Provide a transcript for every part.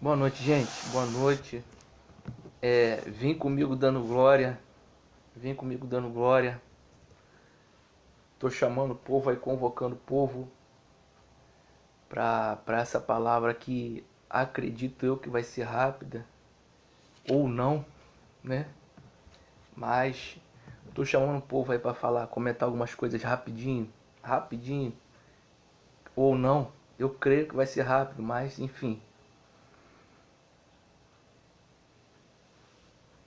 Boa noite, gente. Boa noite. Vem comigo dando glória. Vem comigo dando glória. Tô chamando o povo aí, convocando o povo para essa palavra que acredito eu que vai ser rápida ou não, né? Mas tô chamando o povo aí para falar, comentar algumas coisas rapidinho, rapidinho ou não. Eu creio que vai ser rápido, mas enfim.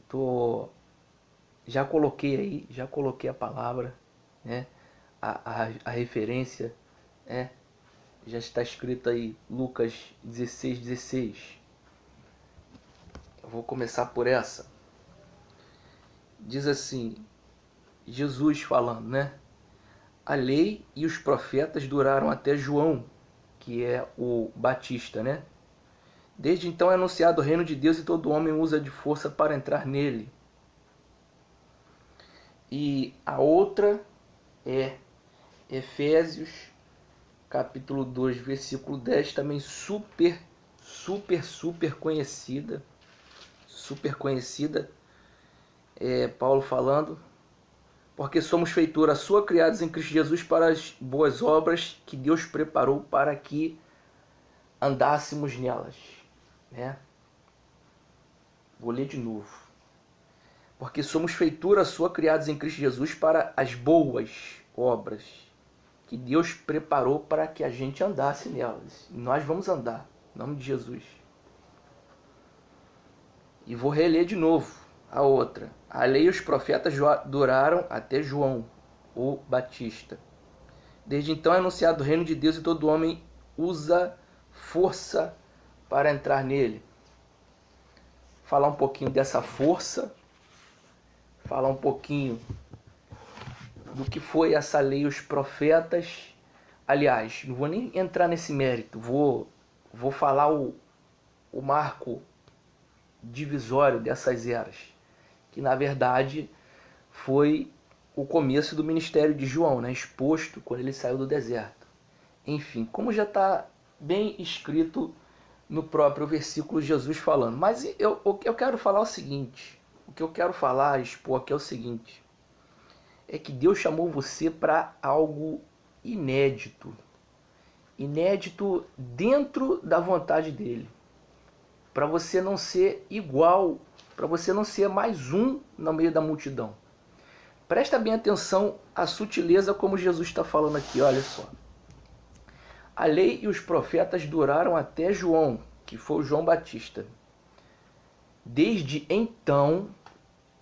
Tô já coloquei a palavra, né? A referência, né? Já está escrito aí Lucas 16:16. Eu vou começar por essa. Diz assim, Jesus falando, né? A lei e os profetas duraram até João, que é o Batista, né? Desde então é anunciado o reino de Deus e todo homem usa de força para entrar nele. E a outra é Efésios capítulo 2, versículo 10, também super conhecida. Super conhecida. Paulo falando, porque somos feitura sua, criados em Cristo Jesus para as boas obras que Deus preparou para que andássemos nelas, né? Vou ler de novo. Porque somos feitura sua, criados em Cristo Jesus para as boas obras que Deus preparou para que a gente andasse nelas. E nós vamos andar, em nome de Jesus. E vou reler de novo a outra. A lei e os profetas duraram até João, o Batista. Desde então é anunciado o reino de Deus e todo homem usa força para entrar nele. Falar um pouquinho dessa força, falar um pouquinho do que foi essa lei e os profetas. Aliás, não vou nem entrar nesse mérito, vou falar o marco divisório dessas eras, que na verdade foi o começo do ministério de João, né? Exposto quando ele saiu do deserto. Enfim, como já está bem escrito no próprio versículo, Jesus falando. Mas eu quero falar o seguinte, o que eu quero falar, expor aqui é o seguinte, é que Deus chamou você para algo inédito. Inédito dentro da vontade dele. Para você não ser igual, para você não ser mais um no meio da multidão. Presta bem atenção à sutileza como Jesus está falando aqui, olha só. A lei e os profetas duraram até João, que foi o João Batista. Desde então,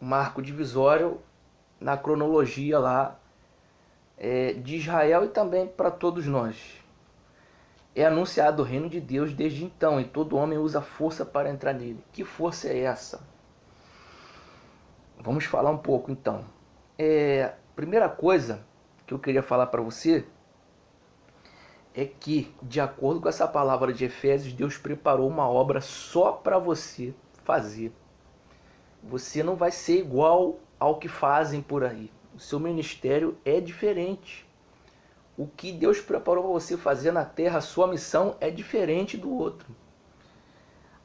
marco divisório na cronologia lá de Israel e também para todos nós. É anunciado o reino de Deus desde então, e todo homem usa força para entrar nele. Que força é essa? Vamos falar um pouco então. Primeira coisa que eu queria falar para você é que, de acordo com essa palavra de Efésios, Deus preparou uma obra só para você fazer. Você não vai ser igual ao que fazem por aí. O seu ministério é diferente. O que Deus preparou para você fazer na terra, a sua missão é diferente do outro.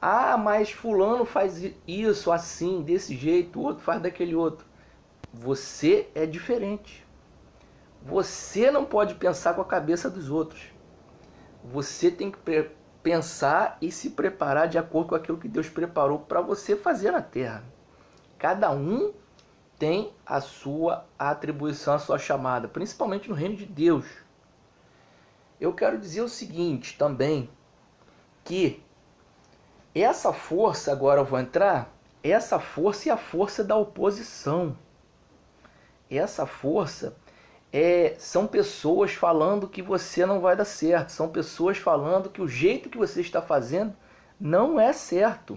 Ah, mas fulano faz isso assim, desse jeito, o outro faz daquele outro. Você é diferente. Você não pode pensar com a cabeça dos outros. Você tem que pensar e se preparar de acordo com aquilo que Deus preparou para você fazer na terra. Cada um tem a sua atribuição, a sua chamada, principalmente no reino de Deus. Eu quero dizer o seguinte também, que essa força, agora eu vou entrar, essa força é a força da oposição. Essa força são pessoas falando que você não vai dar certo, são pessoas falando que o jeito que você está fazendo não é certo.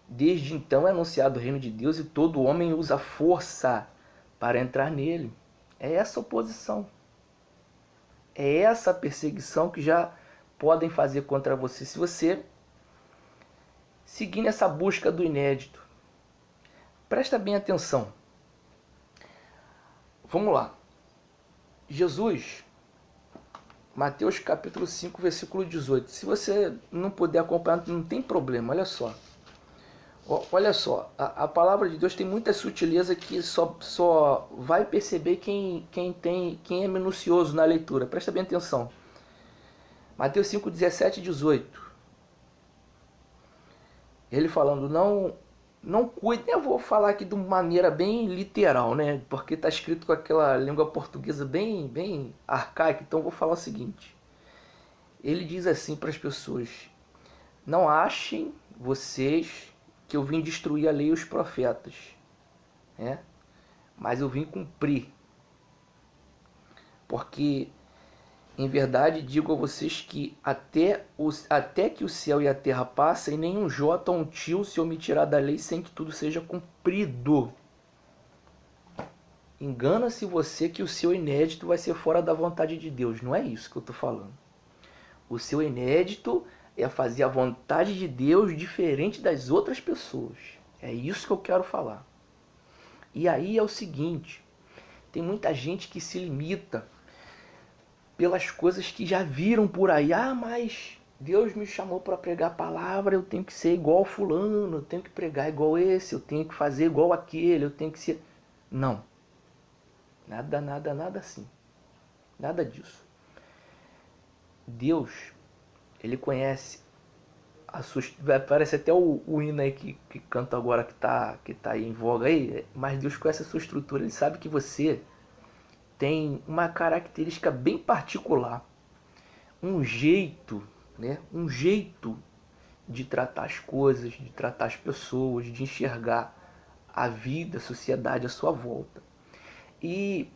Desde então é anunciado o reino de Deus e todo homem usa força para entrar nele. É essa oposição. É essa perseguição que já podem fazer contra você se você seguir nessa busca do inédito. Presta bem atenção. Vamos lá. Jesus, Mateus capítulo 5, versículo 18. Se você não puder acompanhar, não tem problema, olha só. Olha só, a palavra de Deus tem muita sutileza que só vai perceber quem é minucioso na leitura. Presta bem atenção. Mateus 5, 17 e 18. Ele falando, não cuide, eu vou falar aqui de uma maneira bem literal, né? Porque está escrito com aquela língua portuguesa bem arcaica, então eu vou falar o seguinte. Ele diz assim para as pessoas, não achem vocês que eu vim destruir a lei e os profetas, né? Mas eu vim cumprir. Porque, em verdade, digo a vocês que até que o céu e a terra passem, nenhum jota ou um tio se omitirá da lei sem que tudo seja cumprido. Engana-se você que o seu inédito vai ser fora da vontade de Deus. Não é isso que eu estou falando. O seu inédito é fazer a vontade de Deus diferente das outras pessoas. É isso que eu quero falar. E aí é o seguinte, tem muita gente que se limita pelas coisas que já viram por aí. Ah, mas Deus me chamou para pregar a palavra, eu tenho que ser igual fulano, eu tenho que pregar igual esse, eu tenho que fazer igual aquele, eu tenho que ser... Não. Nada assim. Nada disso. Deus, Ele conhece a sua... Parece até o hino aí que canta agora, que tá aí em voga aí, mas Deus conhece a sua estrutura, Ele sabe que você tem uma característica bem particular, um jeito, né? Um jeito de tratar as coisas, de tratar as pessoas, de enxergar a vida, a sociedade à sua volta. E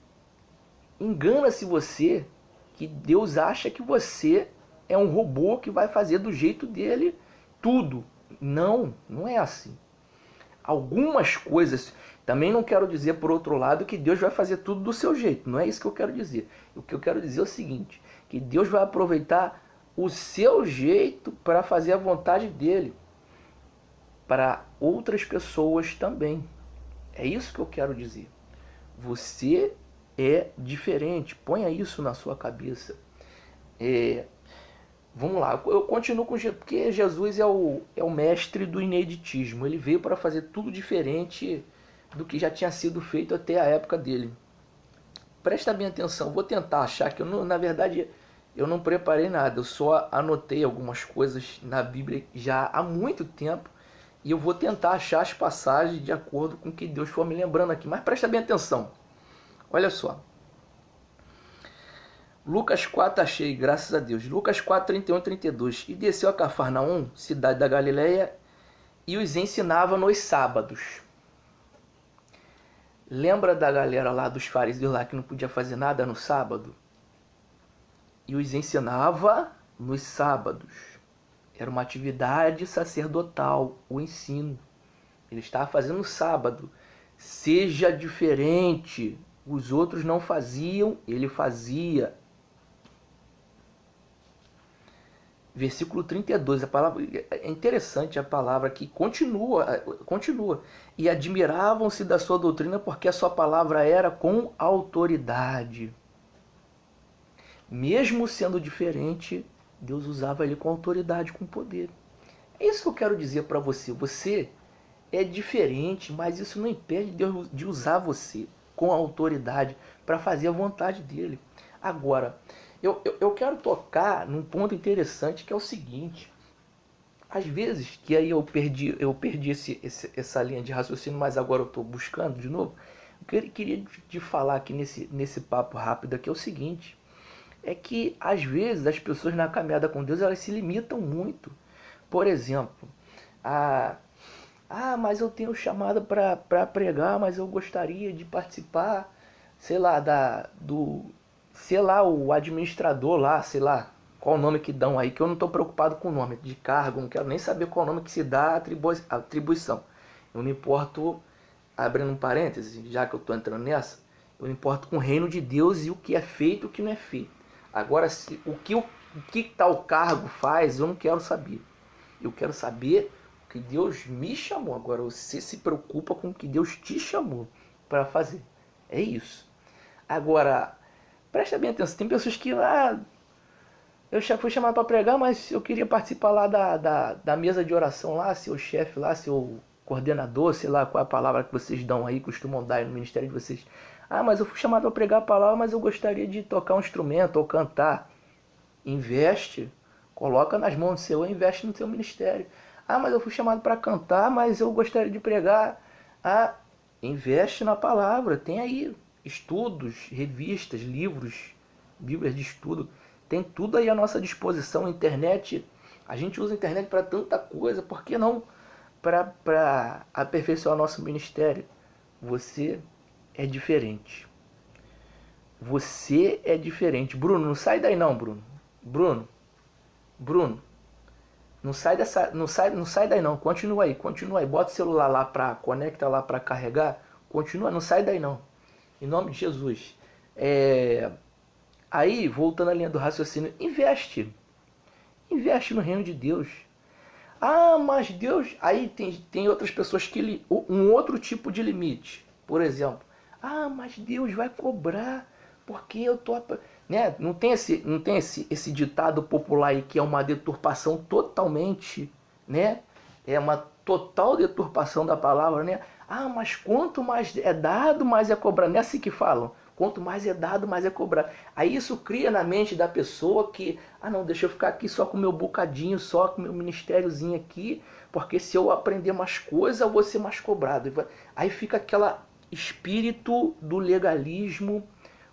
engana-se você que Deus acha que você é um robô que vai fazer do jeito dele tudo. Não, não é assim. Algumas coisas, também não quero dizer por outro lado que Deus vai fazer tudo do seu jeito, não é isso que eu quero dizer. O que eu quero dizer é o seguinte, que Deus vai aproveitar o seu jeito para fazer a vontade dele para outras pessoas também. É isso que eu quero dizer. Você é diferente, ponha isso na sua cabeça. Vamos lá, eu continuo com Jesus, porque Jesus é o mestre do ineditismo. Ele veio para fazer tudo diferente do que já tinha sido feito até a época dele. Presta bem atenção, vou tentar achar que, na verdade, eu não preparei nada. Eu só anotei algumas coisas na Bíblia já há muito tempo e eu vou tentar achar as passagens de acordo com o que Deus for me lembrando aqui. Mas presta bem atenção, olha só. Lucas 4 achei, graças a Deus. Lucas 4, 31 e 32. E desceu a Cafarnaum, cidade da Galileia, e os ensinava nos sábados. Lembra da galera lá dos fariseus lá que não podia fazer nada no sábado? E os ensinava nos sábados. Era uma atividade sacerdotal, o ensino. Ele estava fazendo no sábado. Seja diferente. Os outros não faziam, ele fazia. Versículo 32, a palavra, é interessante a palavra que continua. E admiravam-se da sua doutrina porque a sua palavra era com autoridade. Mesmo sendo diferente, Deus usava ele com autoridade, com poder. É isso que eu quero dizer para você. Você é diferente, mas isso não impede Deus de usar você com autoridade para fazer a vontade dele. Agora, eu quero tocar num ponto interessante que é o seguinte. Às vezes, que aí eu perdi essa linha de raciocínio, mas agora eu estou buscando de novo. O que eu queria te falar aqui nesse papo rápido aqui é o seguinte. É que às vezes as pessoas na caminhada com Deus elas se limitam muito. Por exemplo, mas eu tenho chamado para pregar, mas eu gostaria de participar, sei lá, o administrador lá, sei lá, qual o nome que dão aí, que eu não estou preocupado com o nome de cargo, não quero nem saber qual o nome que se dá a atribuição. Eu me importo, abrindo um parêntese, já que eu estou entrando nessa, eu me importo com o reino de Deus e o que é feito e o que não é feito. Agora, o que tal cargo faz, eu não quero saber. Eu quero saber o que Deus me chamou. Agora, você se preocupa com o que Deus te chamou para fazer. É isso. Agora, presta bem atenção. Tem pessoas que Eu fui chamado para pregar, mas eu queria participar lá da mesa de oração lá, seu chefe lá, seu coordenador, sei lá qual é a palavra que vocês dão aí, costumam dar aí no ministério de vocês. Ah, mas eu fui chamado para pregar a palavra, mas eu gostaria de tocar um instrumento ou cantar. Investe, coloca nas mãos do Senhor, investe no seu ministério. Ah, mas eu fui chamado para cantar, mas eu gostaria de pregar. Ah, investe na palavra. Tem aí estudos, revistas, livros, bíblias de estudo. Tem tudo aí à nossa disposição. Internet, a gente usa a internet para tanta coisa. Por que não para aperfeiçoar nosso ministério? Você é diferente. Você é diferente. Bruno, não sai daí não, Bruno. Bruno, não sai daí não. Continua aí. Bota o celular lá conecta lá para carregar. Continua, não sai daí não. Em nome de Jesus. Aí, voltando à linha do raciocínio, investe no reino de Deus. Ah, mas Deus... Aí tem outras pessoas que... Um outro tipo de limite. Por exemplo, ah, mas Deus vai cobrar porque eu tô... Né? Não tem esse ditado popular aí que é uma deturpação totalmente, né? É uma total deturpação da palavra, né? Ah, mas quanto mais é dado, mais é cobrado. Não é assim que falam? Quanto mais é dado, mais é cobrado. Aí isso cria na mente da pessoa que, ah não, deixa eu ficar aqui só com o meu bocadinho, só com o meu ministériozinho aqui, porque se eu aprender mais coisa, eu vou ser mais cobrado. Aí fica aquele espírito do legalismo,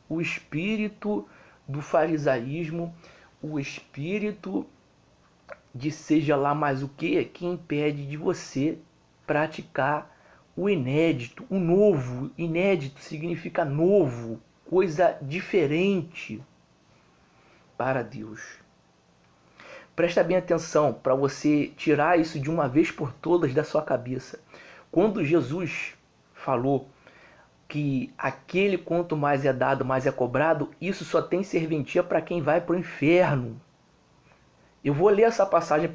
o espírito do farisaísmo, o espírito de seja lá mais o que impede de você praticar o inédito, o novo. Inédito significa novo, coisa diferente para Deus. Presta bem atenção para você tirar isso de uma vez por todas da sua cabeça. Quando Jesus falou que aquele quanto mais é dado, mais é cobrado, isso só tem serventia para quem vai para o inferno. Eu vou ler essa passagem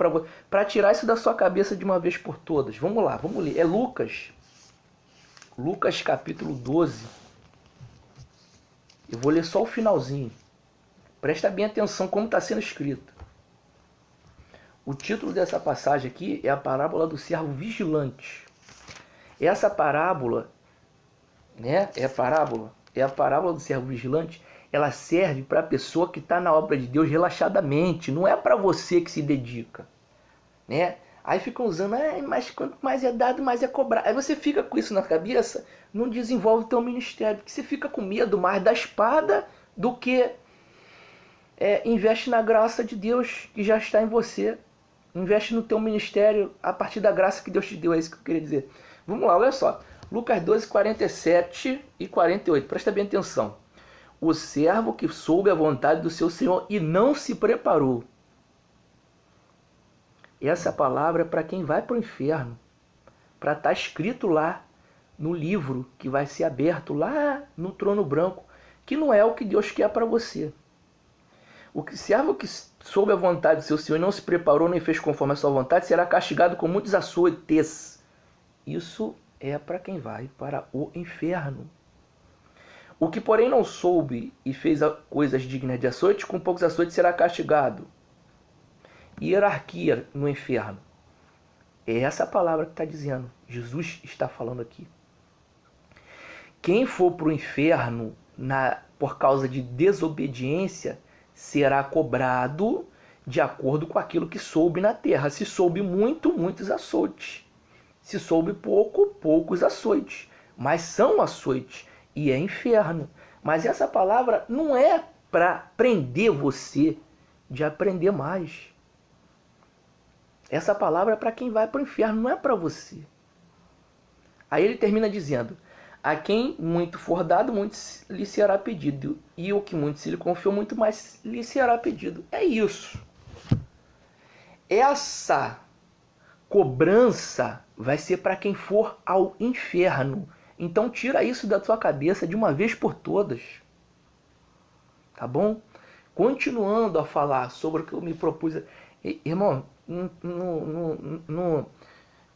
para tirar isso da sua cabeça de uma vez por todas. Vamos lá, vamos ler. É Lucas capítulo 12. Eu vou ler só o finalzinho. Presta bem atenção como está sendo escrito. O título dessa passagem aqui é a parábola do servo vigilante. Essa parábola, né? É a parábola do servo vigilante. Ela serve para a pessoa que está na obra de Deus relaxadamente. Não é para você que se dedica, né? Aí ficam usando, mas quanto mais é dado, mais é cobrado. Aí você fica com isso na cabeça, não desenvolve o teu ministério, porque você fica com medo mais da espada do que investe na graça de Deus que já está em você. Investe no teu ministério a partir da graça que Deus te deu, é isso que eu queria dizer. Vamos lá, olha só. Lucas 12, 47 e 48. Presta bem atenção. O servo que soube a vontade do seu Senhor e não se preparou. Essa palavra é para quem vai para o inferno. Para estar escrito lá no livro que vai ser aberto lá no trono branco. Que não é o que Deus quer para você. O servo que soube a vontade do seu Senhor e não se preparou nem fez conforme a sua vontade será castigado com muitos açoites. Isso é para quem vai para o inferno. O que, porém, não soube e fez coisas dignas de açoite, com poucos açoites será castigado. Hierarquia no inferno. É essa a palavra que está dizendo. Jesus está falando aqui. Quem for para o inferno por causa de desobediência será cobrado de acordo com aquilo que soube na terra. Se soube muito, muitos açoites. Se soube pouco, poucos açoites. Mas são açoites e é inferno. Mas essa palavra não é para prender você de aprender mais. Essa palavra é para quem vai para o inferno, não é para você. Aí ele termina dizendo: a quem muito for dado, muito lhe será pedido. E o que muito se lhe confiou, muito mais lhe será pedido. É isso. Essa cobrança vai ser para quem for ao inferno. Então tira isso da tua cabeça de uma vez por todas. Tá bom? Continuando a falar sobre o que eu me propus. Irmão,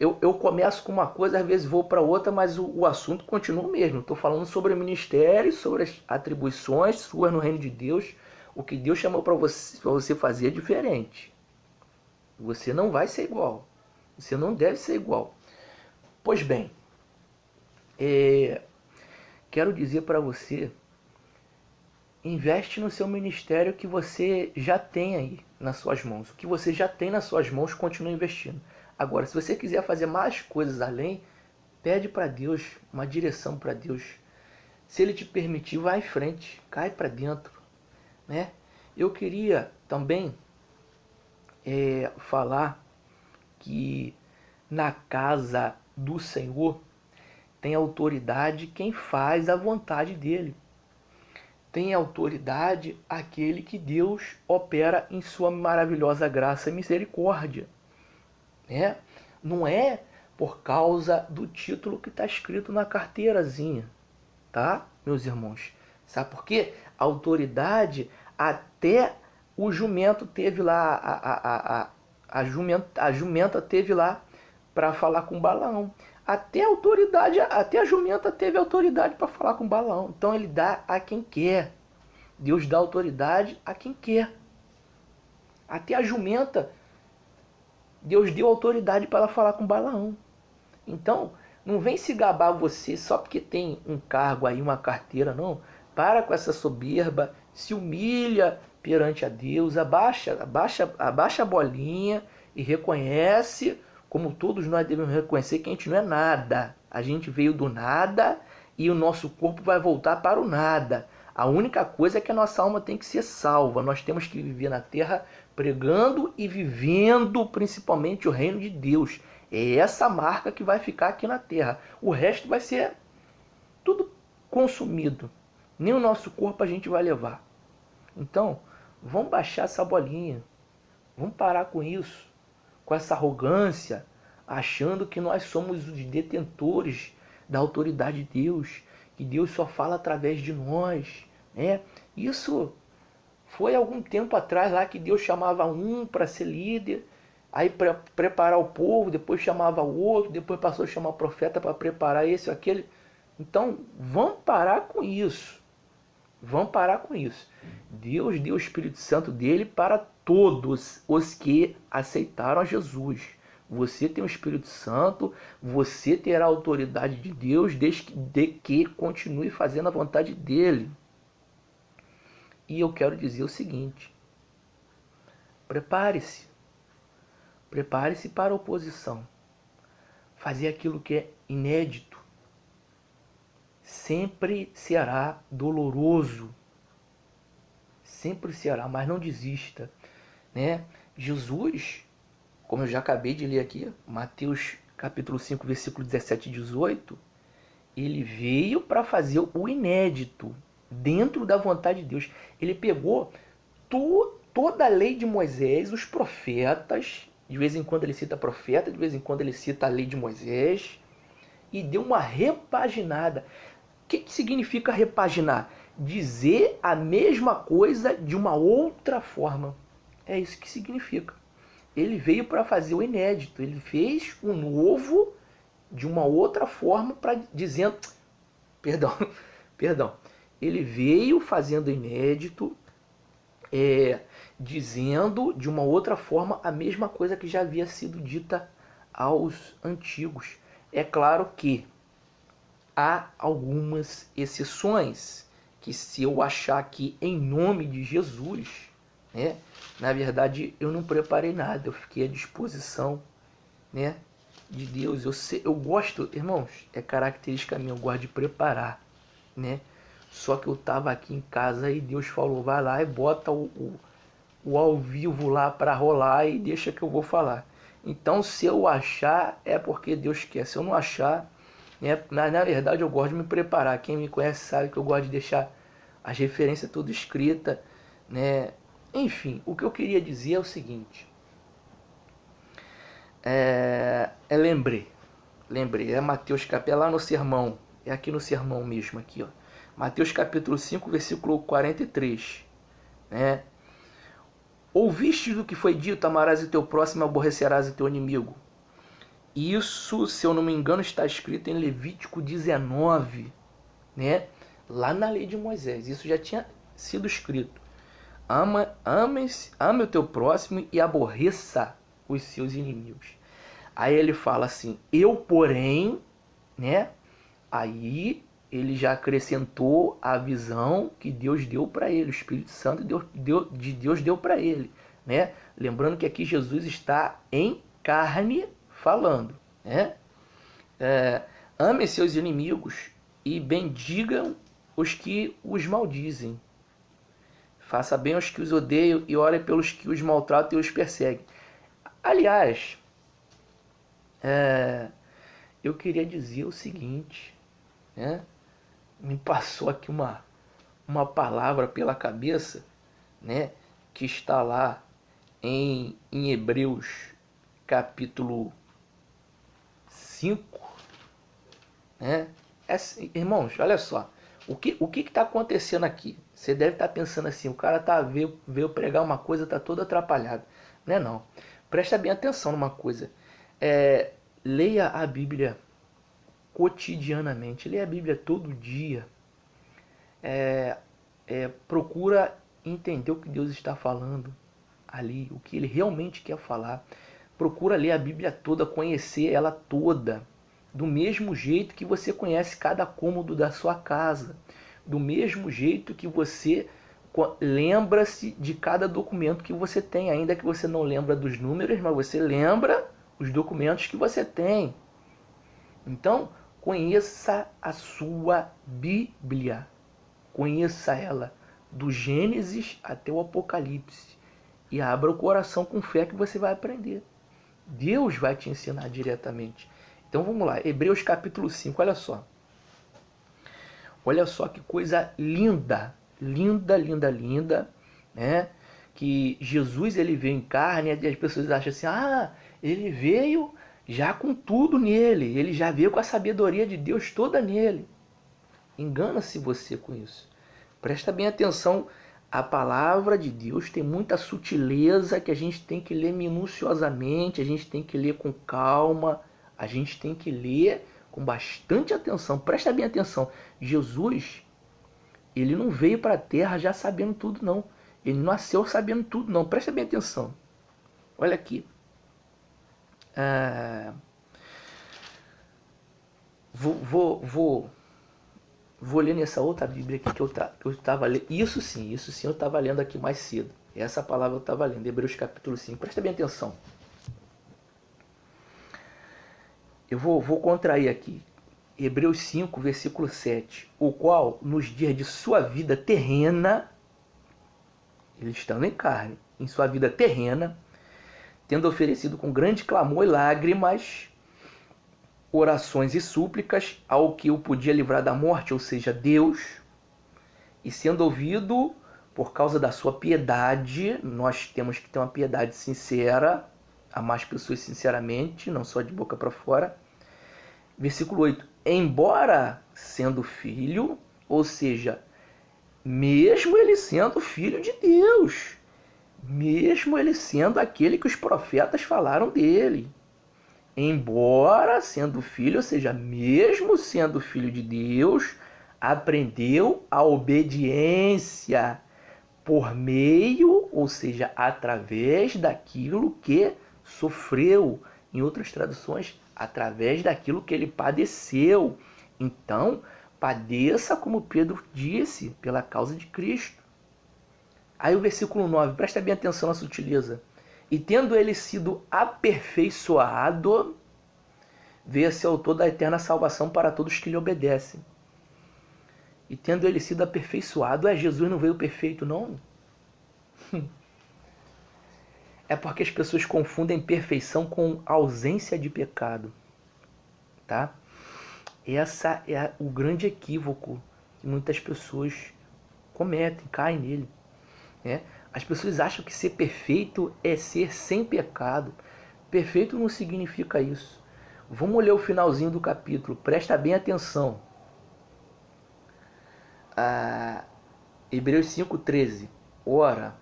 eu começo com uma coisa, às vezes vou para outra, mas o assunto continua o mesmo. Estou falando sobre o ministério, sobre as atribuições suas no reino de Deus, O que Deus chamou para você fazer é diferente. Você não vai ser igual. Você não deve ser igual. Pois bem, quero dizer para você, investe no seu ministério que você já tem aí nas suas mãos. O que você já tem nas suas mãos, continue investindo. Agora, se você quiser fazer mais coisas além, pede para Deus uma direção para Deus. Se Ele te permitir, vai em frente, cai para dentro, né? Eu queria também falar que na casa do Senhor tem autoridade quem faz a vontade dele. Tem autoridade aquele que Deus opera em sua maravilhosa graça e misericórdia. Né? Não é por causa do título que está escrito na carteirazinha, tá, meus irmãos? Sabe por quê? A autoridade, até o jumento teve lá, a jumenta teve lá para falar com Balaão. Até a autoridade, até a jumenta teve autoridade para falar com Balaão. Então ele dá a quem quer. Deus dá autoridade a quem quer. Até a jumenta, Deus deu autoridade para ela falar com Balaão. Então, não vem se gabar você só porque tem um cargo aí, uma carteira, não. Para com essa soberba, se humilha perante a Deus, abaixa a bolinha e reconhece, como todos nós devemos reconhecer, que a gente não é nada. A gente veio do nada e o nosso corpo vai voltar para o nada. A única coisa é que a nossa alma tem que ser salva. Nós temos que viver na terra pregando e vivendo principalmente o reino de Deus. É essa marca que vai ficar aqui na terra. O resto vai ser tudo consumido. Nem o nosso corpo a gente vai levar. Então, vamos baixar essa bolinha. Vamos parar com isso. Com essa arrogância, achando que nós somos os detentores da autoridade de Deus, que Deus só fala através de nós, né? Isso foi algum tempo atrás lá que Deus chamava um para ser líder, aí para preparar o povo, depois chamava o outro, depois passou a chamar o profeta para preparar esse ou aquele. Então, vamos parar com isso. Vamos parar com isso. Deus deu o Espírito Santo dele para todos os que aceitaram a Jesus. Você tem o Espírito Santo, você terá a autoridade de Deus desde que continue fazendo a vontade dele. E eu quero dizer o seguinte: prepare-se. Prepare-se para a oposição. Fazer aquilo que é inédito sempre será doloroso. Sempre será, mas não desista, né? Jesus, como eu já acabei de ler aqui, Mateus capítulo 5, versículo 17 e 18, ele veio para fazer o inédito, dentro da vontade de Deus. Ele pegou toda a lei de Moisés, os profetas, de vez em quando ele cita profeta, de vez em quando ele cita a lei de Moisés, e deu uma repaginada. O que significa repaginar? Dizer a mesma coisa de uma outra forma. É isso que significa. Ele veio para fazer o inédito. Ele fez o novo de uma outra forma, para dizendo... Perdão. Ele veio fazendo inédito, dizendo de uma outra forma a mesma coisa que já havia sido dita aos antigos. É claro que há algumas exceções, que se eu achar aqui em nome de Jesus, né, na verdade eu não preparei nada, eu fiquei à disposição, né, de Deus. Eu gosto, irmãos, é característica minha, eu gosto de preparar, né? Só que eu estava aqui em casa e Deus falou, vai lá e bota o ao vivo lá para rolar e deixa que eu vou falar. Então, se eu achar, é porque Deus quer. Se eu não achar, né, na verdade eu gosto de me preparar. Quem me conhece sabe que eu gosto de deixar as referências tudo escrita, né? Enfim, o que eu queria dizer é o seguinte. Lembrei, é Mateus capítulo, lá no sermão, é aqui no sermão mesmo, aqui, ó. Mateus capítulo 5, versículo 43, né? Ouviste do que foi dito, amarás o teu próximo e aborrecerás o teu inimigo. Isso, se eu não me engano, está escrito em Levítico 19, né? Lá na lei de Moisés, isso já tinha sido escrito. ame o teu próximo e aborreça os seus inimigos. Aí ele fala assim, eu porém, né? Aí ele já acrescentou a visão que Deus deu para ele, o Espírito Santo de Deus deu para ele, né? Lembrando que aqui Jesus está em carne falando, né? Ame seus inimigos e bendigam os que os maldizem. Faça bem aos que os odeiam e ore pelos que os maltratam e os perseguem. Aliás, eu queria dizer o seguinte, né? Me passou aqui uma palavra pela cabeça, né? Que está lá em Hebreus capítulo 5, né? Irmãos, olha só. O que está acontecendo aqui? Você deve estar pensando assim, o cara veio pregar uma coisa, está todo atrapalhado. Não é não. Presta bem atenção numa coisa. Leia a Bíblia cotidianamente. Leia a Bíblia todo dia. Procura entender o que Deus está falando ali, o que Ele realmente quer falar. Procura ler a Bíblia toda, conhecer ela toda. Do mesmo jeito que você conhece cada cômodo da sua casa. Do mesmo jeito que você lembra-se de cada documento que você tem. Ainda que você não lembra dos números, mas você lembra os documentos que você tem. Então, conheça a sua Bíblia. Conheça ela do Gênesis até o Apocalipse. E abra o coração com fé que você vai aprender. Deus vai te ensinar diretamente. Então vamos lá, Hebreus capítulo 5, olha só. Olha só que coisa linda, linda, linda, linda, né? Que Jesus ele veio em carne e as pessoas acham assim, ele veio já com tudo nele, ele já veio com a sabedoria de Deus toda nele. Engana-se você com isso. Presta bem atenção, a palavra de Deus tem muita sutileza que a gente tem que ler minuciosamente, a gente tem que ler com calma, a gente tem que ler com bastante atenção. Presta bem atenção. Jesus, ele não veio para a terra já sabendo tudo, não. Ele não nasceu sabendo tudo, não. Presta bem atenção. Olha aqui. Vou ler nessa outra Bíblia aqui que eu estava lendo. Isso sim eu estava lendo aqui mais cedo. Essa palavra eu estava lendo, Hebreus capítulo 5. Presta bem atenção. Eu vou contrair aqui. Hebreus 5, versículo 7. O qual, nos dias de sua vida terrena, ele estando em carne, em sua vida terrena, tendo oferecido com grande clamor e lágrimas, orações e súplicas ao que o podia livrar da morte, ou seja, Deus, e sendo ouvido por causa da sua piedade, nós temos que ter uma piedade sincera, amar as pessoas sinceramente, não só de boca para fora. Versículo 8. Embora sendo filho, ou seja, mesmo ele sendo filho de Deus, mesmo ele sendo aquele que os profetas falaram dele, embora sendo filho, ou seja, mesmo sendo filho de Deus, aprendeu a obediência por meio, ou seja, através daquilo que sofreu. Em outras traduções, através daquilo que ele padeceu. Então, padeça, como Pedro disse, pela causa de Cristo. Aí o versículo 9, presta bem atenção na sutileza. E tendo ele sido aperfeiçoado, veio a ser autor da eterna salvação para todos que lhe obedecem. E tendo ele sido aperfeiçoado, Jesus não veio perfeito, não? É porque as pessoas confundem perfeição com ausência de pecado. Tá? Essa é o grande equívoco que muitas pessoas cometem, caem nele. Né? As pessoas acham que ser perfeito é ser sem pecado. Perfeito não significa isso. Vamos ler o finalzinho do capítulo. Presta bem atenção. Hebreus 5,13. Ora,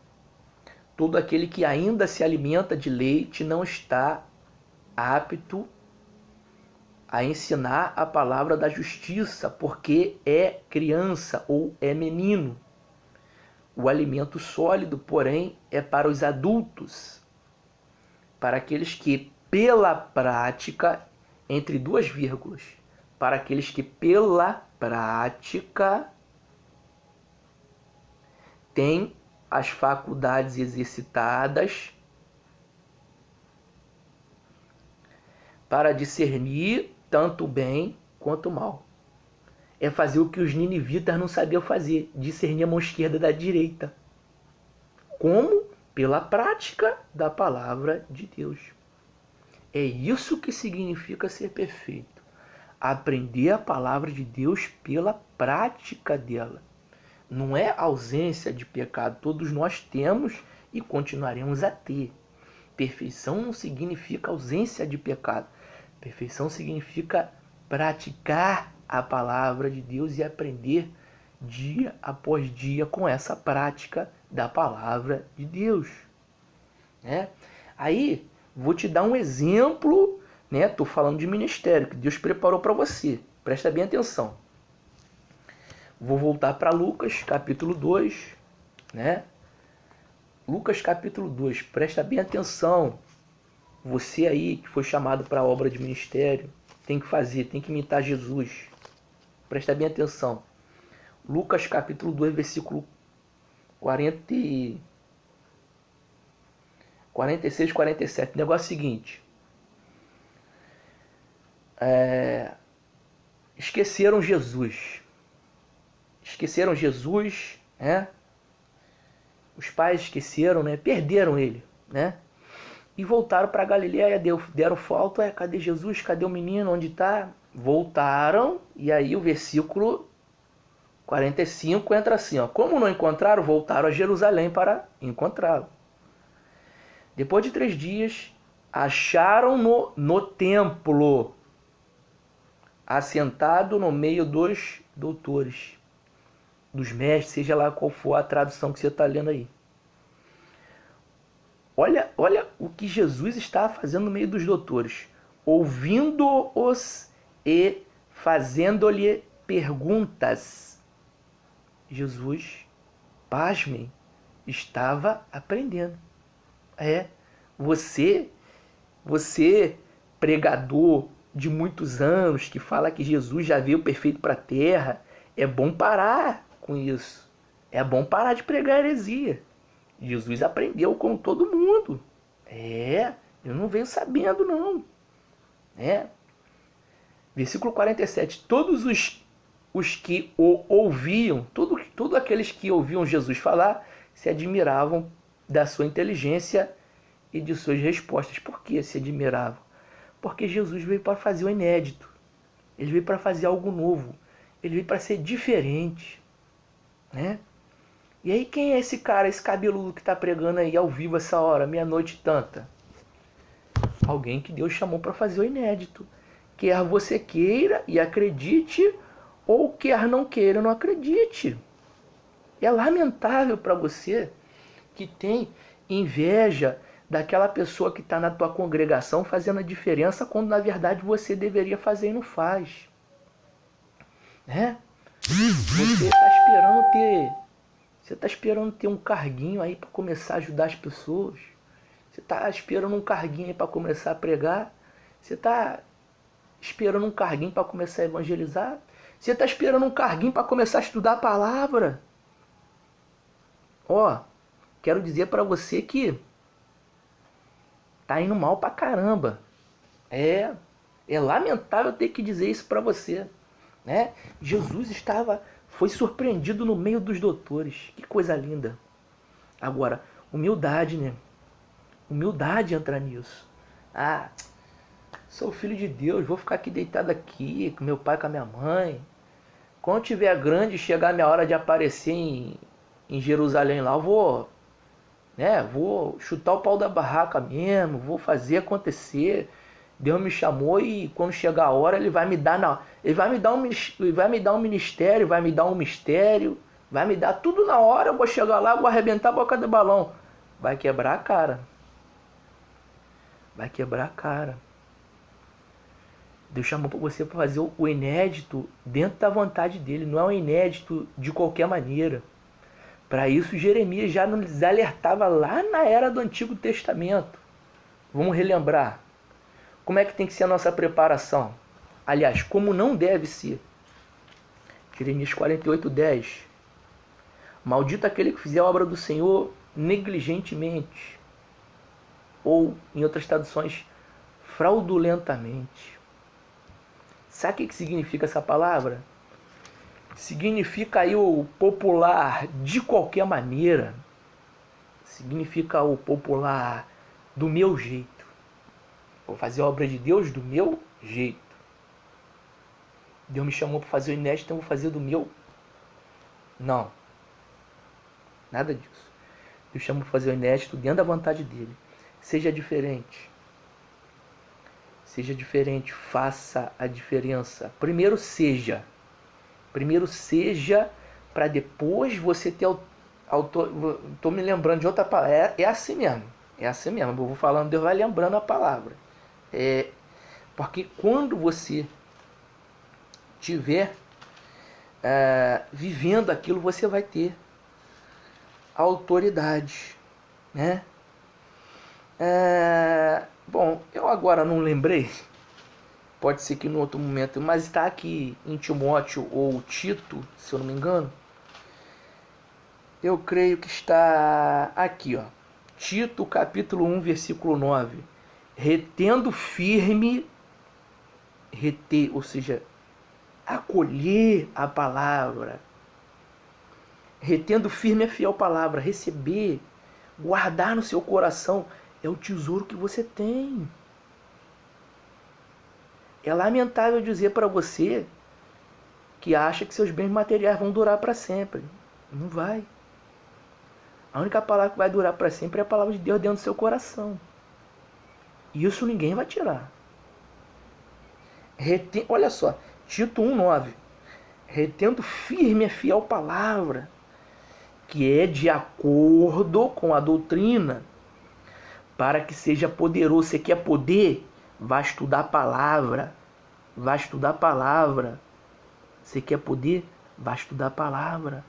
todo aquele que ainda se alimenta de leite não está apto a ensinar a palavra da justiça, porque é criança ou é menino. O alimento sólido, porém, é para os adultos, para aqueles que, pela prática, entre duas vírgulas, para aqueles que, pela prática, têm as faculdades exercitadas para discernir tanto o bem quanto o mal. É fazer o que os ninivitas não sabiam fazer, discernir a mão esquerda da direita. Como? Pela prática da palavra de Deus. É isso que significa ser perfeito. Aprender a palavra de Deus pela prática dela. Não é ausência de pecado. Todos nós temos e continuaremos a ter. Perfeição não significa ausência de pecado. Perfeição significa praticar a palavra de Deus e aprender dia após dia com essa prática da palavra de Deus. Aí, vou te dar um exemplo, Estou falando de ministério que Deus preparou para você. Presta bem atenção. Vou voltar para Lucas, capítulo 2, Lucas, capítulo 2, presta bem atenção. Você aí que foi chamado para a obra de ministério, tem que fazer, tem que imitar Jesus. Presta bem atenção. Lucas, capítulo 2, versículo 46, 47. O negócio é o seguinte. Esqueceram Jesus. Os pais esqueceram, perderam ele, e voltaram para Galileia, deram falta, cadê Jesus, cadê o menino, onde está? Voltaram, e aí o versículo 45 entra assim, como não encontraram, voltaram a Jerusalém para encontrá-lo. Depois de 3 dias, acharam-no no templo, assentado no meio dos doutores, dos mestres, seja lá qual for a tradução que você está lendo aí. Olha o que Jesus está fazendo no meio dos doutores. Ouvindo-os e fazendo-lhe perguntas. Jesus, pasmem, estava aprendendo. Você pregador de muitos anos, que fala que Jesus já veio perfeito para a terra, é bom parar com isso. É bom parar de pregar heresia. Jesus aprendeu com todo mundo. Eu não venho sabendo, não. Versículo 47. Todos os que o ouviam, todos aqueles que ouviam Jesus falar, se admiravam da sua inteligência e de suas respostas. Por que se admiravam? Porque Jesus veio para fazer o inédito. Ele veio para fazer algo novo. Ele veio para ser diferente. E aí, quem é esse cara, esse cabeludo que está pregando aí ao vivo essa hora, meia-noite tanta? Alguém que Deus chamou para fazer o inédito. Quer você queira e acredite, ou quer não queira e não acredite. É lamentável para você que tem inveja daquela pessoa que está na tua congregação fazendo a diferença, quando na verdade você deveria fazer e não faz. Você está esperando ter um carguinho aí para começar a ajudar as pessoas. Você está esperando um carguinho aí para começar a pregar. Você está esperando um carguinho para começar a evangelizar. Você está esperando um carguinho para começar a estudar a palavra. Quero dizer para você que tá indo mal pra caramba. É lamentável ter que dizer isso para você. Jesus foi surpreendido no meio dos doutores. Que coisa linda. Agora, humildade, Humildade entra nisso. Sou filho de Deus, vou ficar aqui deitado aqui, com meu pai, com a minha mãe. Quando tiver grande, chegar a minha hora de aparecer em Jerusalém lá, eu vou chutar o pau da barraca mesmo, vou fazer acontecer. Deus me chamou e quando chegar a hora ele vai me dar um ministério, vai me dar um mistério, vai me dar tudo na hora. Eu vou chegar lá, vou arrebentar a boca do balão. Vai quebrar a cara. Deus chamou você para fazer o inédito dentro da vontade dele. Não é um inédito de qualquer maneira. Para isso, Jeremias já nos alertava lá na era do Antigo Testamento. Vamos relembrar. Como é que tem que ser a nossa preparação? Aliás, como não deve ser. Jeremias 48:10. Maldito aquele que fizer a obra do Senhor negligentemente. Ou, em outras traduções, fraudulentamente. Sabe o que significa essa palavra? Significa aí o popular de qualquer maneira. Significa o popular do meu jeito. Vou fazer a obra de Deus do meu jeito. Deus me chamou para fazer o inédito, então eu vou fazer do meu. Não. Nada disso. Deus chamou para fazer o inédito dentro da vontade dele. Seja diferente. Seja diferente. Faça a diferença. Primeiro seja. Primeiro seja para depois você ter autor. Estou me lembrando de outra palavra. É assim mesmo. É assim mesmo. Eu vou falando, Deus vai lembrando a palavra. Porque quando você estiver vivendo aquilo, você vai ter autoridade, né? Bom, eu agora não lembrei, pode ser que em outro momento, mas está aqui em Timóteo ou Tito, se eu não me engano. Eu creio que está aqui, ó. Tito, capítulo 1, versículo 9. Retendo firme, reter, ou seja, acolher a palavra. Retendo firme a fiel palavra, receber, guardar no seu coração, é o tesouro que você tem. É lamentável dizer para você que acha que seus bens materiais vão durar para sempre. Não vai. A única palavra que vai durar para sempre é a palavra de Deus dentro do seu coração. Isso ninguém vai tirar. Olha só, Tito 1,9. Retendo firme a fiel palavra, que é de acordo com a doutrina, para que seja poderoso. Você quer poder? Vá estudar a palavra. Vá estudar a palavra. Você quer poder? Vá estudar a palavra.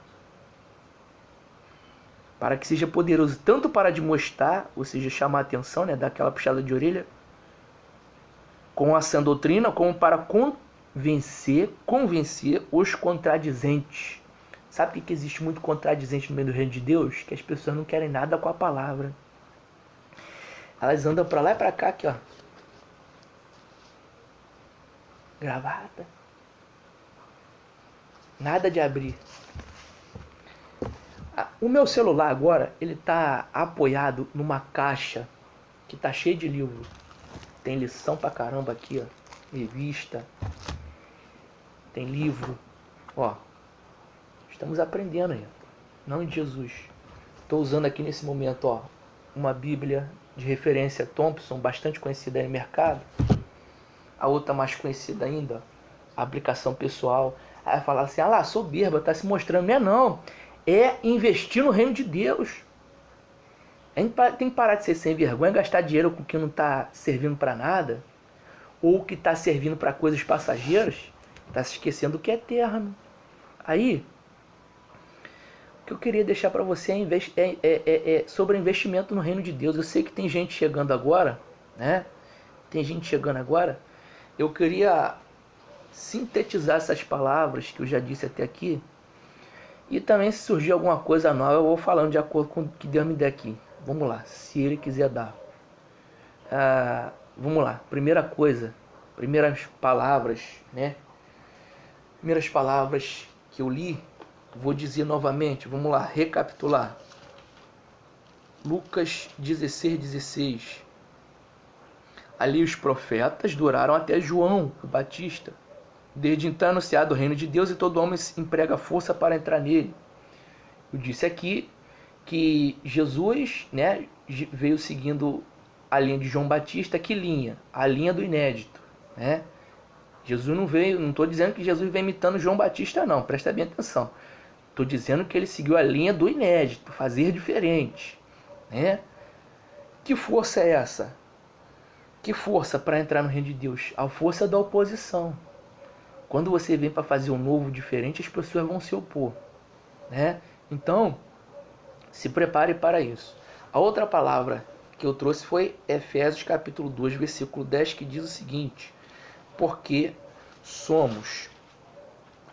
Para que seja poderoso tanto para demonstrar, ou seja, chamar a atenção, né, dar aquela puxada de orelha, com a sã doutrina, como para convencer os contradizentes. Sabe que existe muito contradizente no meio do reino de Deus? Que as pessoas não querem nada com a palavra. Elas andam para lá e para cá, aqui, ó. Gravata. Nada de abrir. O meu celular agora, ele tá apoiado numa caixa que tá cheia de livro. Tem lição pra caramba aqui, ó. Revista. Tem livro. Ó. Estamos aprendendo aí. Não de Jesus. Estou usando aqui nesse momento, ó, uma Bíblia de referência Thompson, bastante conhecida aí no mercado. A outra mais conhecida ainda, a aplicação pessoal. Aí vai falar assim, lá, soberba, tá se mostrando. Não é não. É investir no reino de Deus. A gente tem que parar de ser sem vergonha, gastar dinheiro com o que não está servindo para nada, ou que está servindo para coisas passageiras, está se esquecendo do que é eterno. Aí, o que eu queria deixar para você é sobre investimento no reino de Deus. Eu sei que tem gente chegando agora, né? Tem gente chegando agora. Eu queria sintetizar essas palavras que eu já disse até aqui. E também, se surgir alguma coisa nova, eu vou falando de acordo com o que Deus me der aqui. Vamos lá, se Ele quiser dar. Vamos lá, primeira coisa, primeiras palavras, né? Primeiras palavras que eu li, vou dizer novamente, vamos lá, recapitular. Lucas 16:16. Ali os profetas duraram até João o Batista. Desde então é anunciado o reino de Deus e todo homem emprega força para entrar nele. Eu disse aqui que Jesus, né, veio seguindo a linha de João Batista. Que linha? A linha do inédito, né? Jesus não veio, não estou dizendo que Jesus veio imitando João Batista, não, presta bem atenção. Estou dizendo que ele seguiu a linha do inédito, fazer diferente, né? Que força é essa? Que força para entrar no reino de Deus? A força da oposição. Quando você vem para fazer um novo diferente, as pessoas vão se opor, né? Então, Se prepare para isso. A outra palavra que eu trouxe foi Efésios capítulo 2, versículo 10, que diz o seguinte: porque somos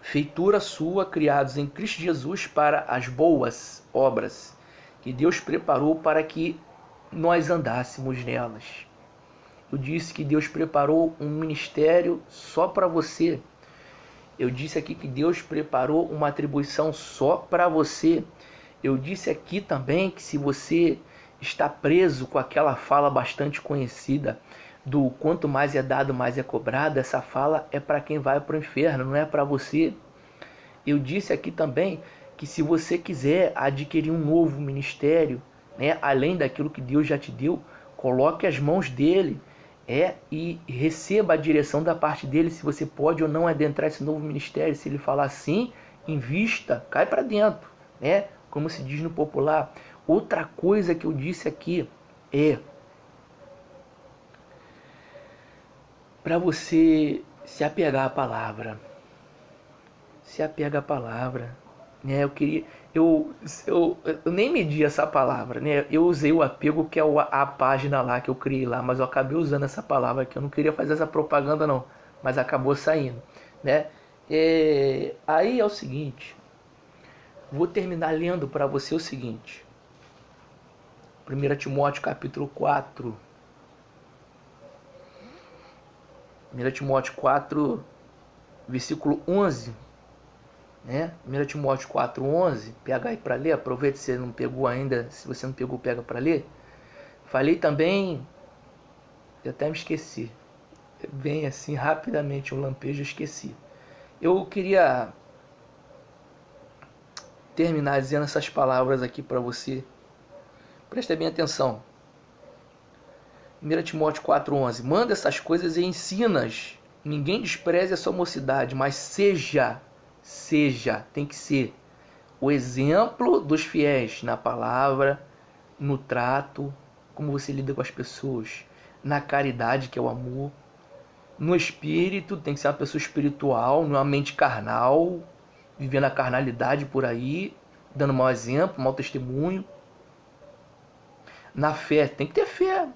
feitura sua, criados em Cristo Jesus para as boas obras que Deus preparou para que nós andássemos nelas. Eu disse que Deus preparou um ministério só para você. Eu disse aqui que Deus preparou uma atribuição só para você. Eu disse aqui também que se você está preso com aquela fala bastante conhecida do quanto mais é dado, mais é cobrado, essa fala é para quem vai para o inferno, não é para você. Eu disse aqui também que se você quiser adquirir um novo ministério, né, além daquilo que Deus já te deu, coloque as mãos dele e receba a direção da parte dele, se você pode ou não adentrar esse novo ministério. Se ele falar sim, invista, cai para dentro, né? Como se diz no popular. Outra coisa que eu disse aqui é para você se apegar à palavra. Se apega à palavra, né? Eu nem medi essa palavra, né? Eu usei o apego, que é a página lá que eu criei lá, mas eu acabei usando essa palavra que eu não queria fazer essa propaganda não, mas acabou saindo, né? Aí é o seguinte, vou terminar lendo para você o seguinte, 1 Timóteo capítulo 4, 1 Timóteo 4, versículo 11, né? 1 Timóteo 4,11, pega aí para ler, aproveita se você não pegou ainda, se você não pegou, pega para ler. Falei também, eu até me esqueci, bem assim, rapidamente, um lampejo, eu esqueci. Eu queria terminar dizendo essas palavras aqui para você, presta bem atenção. 1 Timóteo 4,11, manda essas coisas e ensina-as, ninguém despreze a sua mocidade, mas seja, tem que ser o exemplo dos fiéis na palavra, no trato, como você lida com as pessoas, na caridade, que é o amor, no espírito, tem que ser uma pessoa espiritual, não é uma mente carnal, vivendo a carnalidade por aí, dando mau exemplo, mau testemunho. Na fé, tem que ter fé,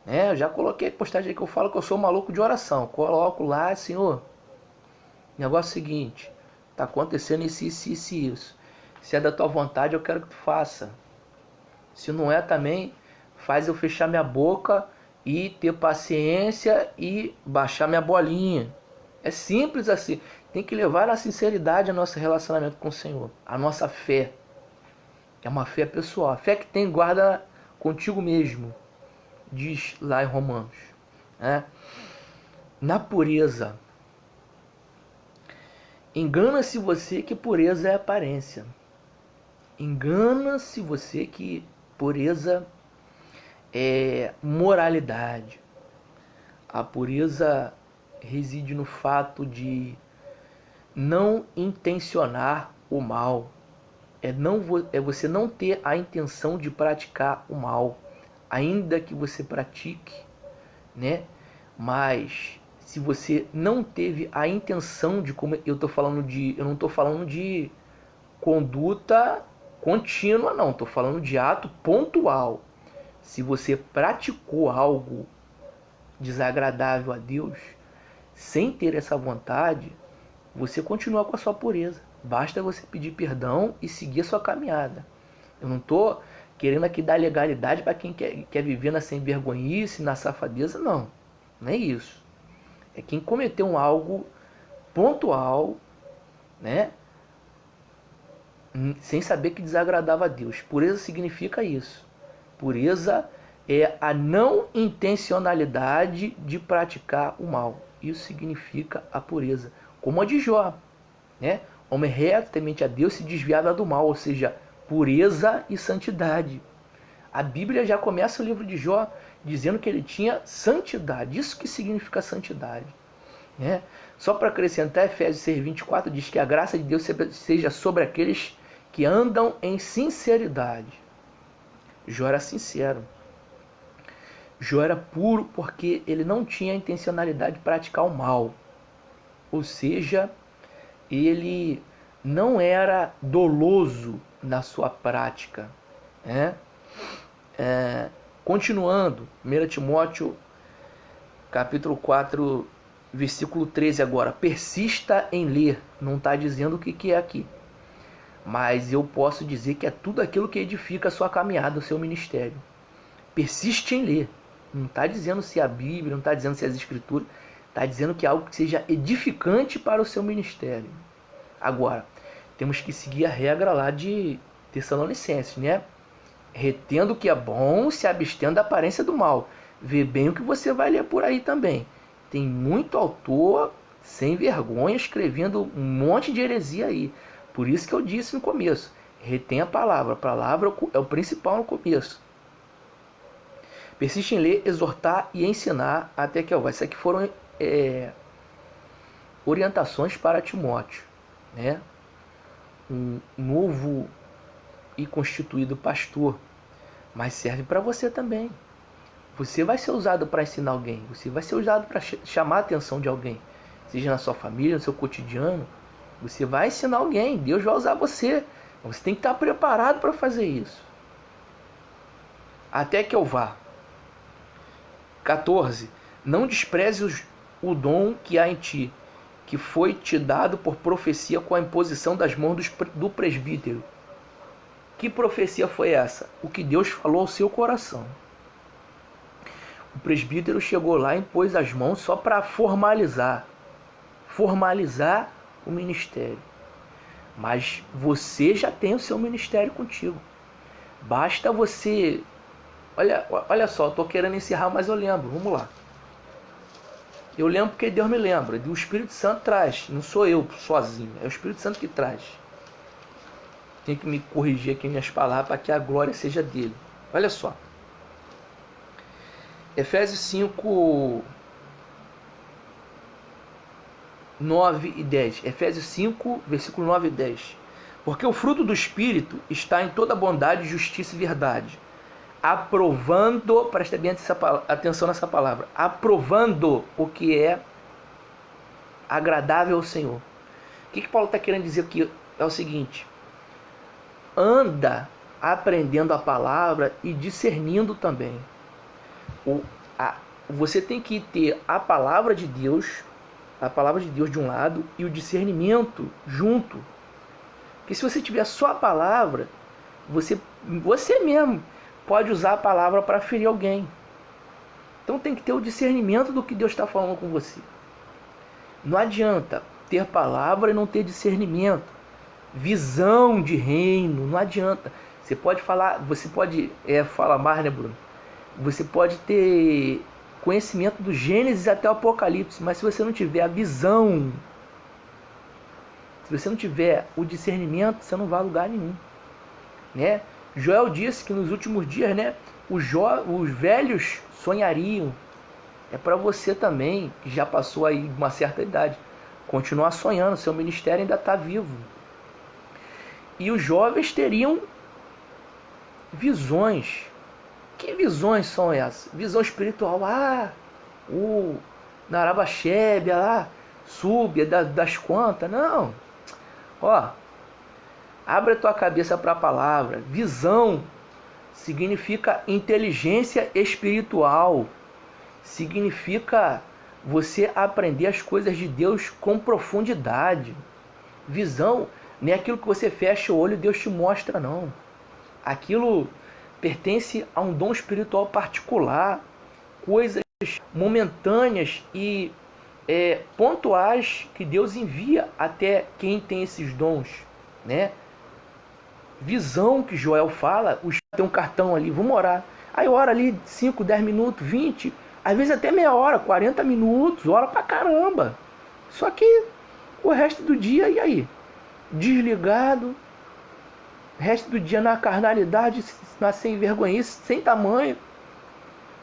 né? Eu já coloquei postagem aí que eu falo que eu sou maluco de oração, coloco lá, Senhor, negócio seguinte, está acontecendo isso. Se é da tua vontade, eu quero que tu faça. Se não é também, faz eu fechar minha boca e ter paciência e baixar minha bolinha. É simples assim. Tem que levar na sinceridade o nosso relacionamento com o Senhor. A nossa fé. É uma fé pessoal. A fé que tem guarda contigo mesmo. Diz lá em Romanos. Né? Na pureza. Engana-se você que pureza é aparência. Engana-se você que pureza é moralidade. A pureza reside no fato de não intencionar o mal. É você não ter a intenção de praticar o mal, ainda que você pratique, né? Mas se você não teve a intenção de, como eu não estou falando de conduta contínua, não, estou falando de ato pontual. Se você praticou algo desagradável a Deus, sem ter essa vontade, você continua com a sua pureza. Basta você pedir perdão e seguir a sua caminhada. Eu não estou querendo aqui dar legalidade para quem quer viver na sem-vergonhice, na safadeza, não. Não é isso. É quem cometeu um algo pontual, né? Sem saber que desagradava a Deus. Pureza significa isso. Pureza é a não intencionalidade de praticar o mal. Isso significa a pureza. Como a de Jó, né? Homem reto, temente a Deus, se desviava do mal, ou seja, pureza e santidade. A Bíblia já começa o livro de Jó dizendo que ele tinha santidade. Isso que significa santidade, né? Só para acrescentar, Efésios 6:24 diz que a graça de Deus seja sobre aqueles que andam em sinceridade. Jó era sincero. Jó era puro porque ele não tinha a intencionalidade de praticar o mal. Ou seja, ele não era doloso na sua prática. Né? Continuando, 1 Timóteo capítulo 4, versículo 13 agora. Persista em ler. Não está dizendo o que é aqui. Mas eu posso dizer que é tudo aquilo que edifica a sua caminhada, o seu ministério. Persiste em ler. Não está dizendo se é a Bíblia, não está dizendo se é as Escrituras. Está dizendo que é algo que seja edificante para o seu ministério. Agora, temos que seguir a regra lá de Tessalonicenses, né? Retendo o que é bom, se abstendo da aparência do mal. Vê bem o que você vai ler por aí também. Tem muito autor sem vergonha escrevendo um monte de heresia aí. Por isso que eu disse no começo, retém a palavra. A palavra é o principal no começo. Persiste em ler, exortar e ensinar até que eu vá. Isso aqui foram orientações para Timóteo, né? Um novo e constituído pastor, mas serve para você também. Você vai ser usado para ensinar alguém, você vai ser usado para chamar a atenção de alguém, seja na sua família, no seu cotidiano. Você vai ensinar alguém, Deus vai usar você. Você tem que estar preparado para fazer isso. Até que eu vá. 14. Não desprezes o dom que há em ti, que foi te dado por profecia com a imposição das mãos do presbítero. Que profecia foi essa? O que Deus falou ao seu coração. O presbítero chegou lá e impôs as mãos só para formalizar o ministério. Mas você já tem o seu ministério contigo. Basta você... Olha só, estou querendo encerrar, mas eu lembro. Vamos lá. Eu lembro porque Deus me lembra. O Espírito Santo traz. Não sou eu sozinho. É o Espírito Santo que traz. Tenho que me corrigir aqui minhas palavras para que a glória seja dele. Olha só. Efésios 5, 9 e 10. Efésios 5, versículo 9 e 10. Porque o fruto do Espírito está em toda bondade, justiça e verdade. Aprovando, presta bem atenção nessa palavra, aprovando o que é agradável ao Senhor. O que Paulo está querendo dizer aqui? É o seguinte: anda aprendendo a palavra e discernindo também. Você tem que ter a palavra de Deus de um lado e o discernimento junto. Porque se você tiver só a palavra, você mesmo pode usar a palavra para ferir alguém. Então tem que ter o discernimento do que Deus está falando com você. Não adianta ter palavra e não ter discernimento. Visão de reino, não adianta. Você pode falar mais, né, Bruno? Você pode ter conhecimento do Gênesis até o Apocalipse, mas se você não tiver a visão, se você não tiver o discernimento, você não vai a lugar nenhum, né? Joel disse que nos últimos dias, né, os velhos sonhariam. É para você também, que já passou aí uma certa idade, continuar sonhando, seu ministério ainda está vivo. E os jovens teriam visões. Que visões são essas? Visão espiritual. O Narabaxébia lá, Súbia das quantas. Não. Abre a tua cabeça para a palavra. Visão significa inteligência espiritual. Significa você aprender as coisas de Deus com profundidade. Visão não é aquilo que você fecha o olho e Deus te mostra, não. Aquilo pertence a um dom espiritual particular, coisas momentâneas e pontuais que Deus envia até quem tem esses dons, né? Visão que Joel fala, tem um cartão ali, vamos orar. Aí ora ali 5, 10 minutos, 20, às vezes até meia hora, 40 minutos, ora pra caramba. Só que o resto do dia, e aí? Desligado, resto do dia na carnalidade, na sem vergonhice, sem tamanho.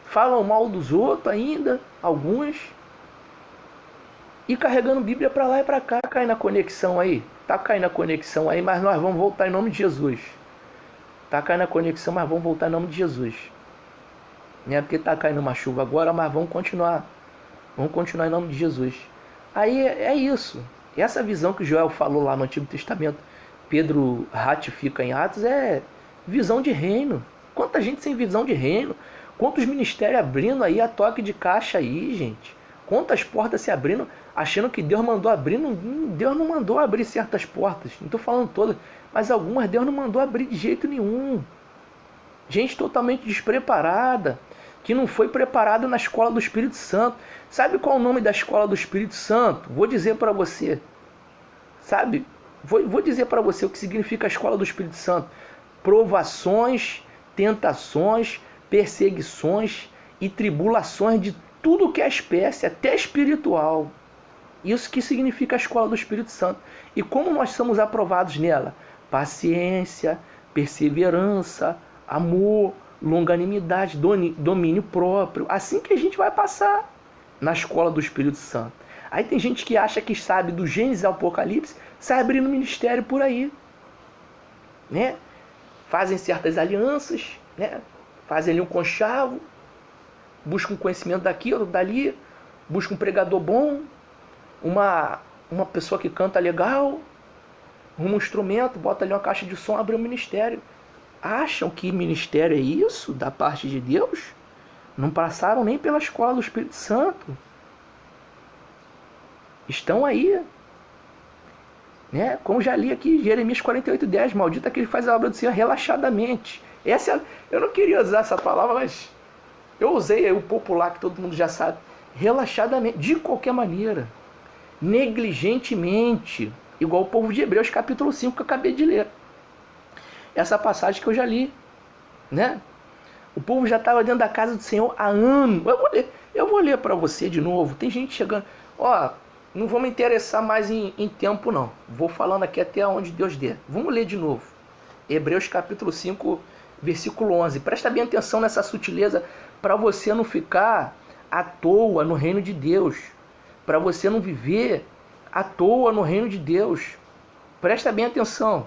Falam mal dos outros ainda, alguns. E carregando Bíblia para lá e para cá. Cai na conexão aí. Tá caindo a conexão aí, mas nós vamos voltar em nome de Jesus. Tá caindo a conexão, mas vamos voltar em nome de Jesus. Não é porque tá caindo uma chuva agora, mas vamos continuar. Vamos continuar em nome de Jesus. Aí é isso. Essa visão que Joel falou lá no Antigo Testamento, Pedro ratifica em Atos, é visão de reino. Quanta gente sem visão de reino. Quantos ministérios abrindo aí a toque de caixa aí, gente. Quantas portas se abrindo, achando que Deus mandou abrir. Deus não mandou abrir certas portas. Não estou falando todas, mas algumas Deus não mandou abrir de jeito nenhum. Gente totalmente despreparada, que não foi preparada na escola do Espírito Santo. Sabe qual é o nome da escola do Espírito Santo? Vou dizer para você. Sabe? Vou dizer para você o que significa a escola do Espírito Santo. Provações, tentações, perseguições e tribulações de tudo que é espécie, até espiritual. Isso que significa a escola do Espírito Santo. E como nós somos aprovados nela? Paciência, perseverança, amor, longanimidade, domínio próprio. Assim que a gente vai passar na escola do Espírito Santo. Aí tem gente que acha que sabe do Gênesis ao Apocalipse, sai abrindo ministério por aí, né? Fazem certas alianças, né? Fazem ali um conchavo, buscam conhecimento daqui ou dali, buscam um pregador bom, uma pessoa que canta legal, um instrumento, bota ali uma caixa de som, abre um ministério. Acham que ministério é isso da parte de Deus? Não passaram nem pela escola do Espírito Santo. Estão aí, né? Como já li aqui, Jeremias 48:10, maldito aquele que faz a obra do Senhor relaxadamente. Eu não queria usar essa palavra, mas eu usei aí o popular que todo mundo já sabe. Relaxadamente, de qualquer maneira, negligentemente, igual o povo de Hebreus capítulo 5 que eu acabei de ler. Essa passagem que eu já li, né? O povo já estava dentro da casa do Senhor há anos. Eu vou ler para você de novo. Tem gente chegando. Não vou me interessar mais em tempo, não. Vou falando aqui até onde Deus der. Vamos ler de novo. Hebreus capítulo 5, versículo 11. Presta bem atenção nessa sutileza para você não ficar à toa no reino de Deus. Para você não viver à toa no reino de Deus. Presta bem atenção.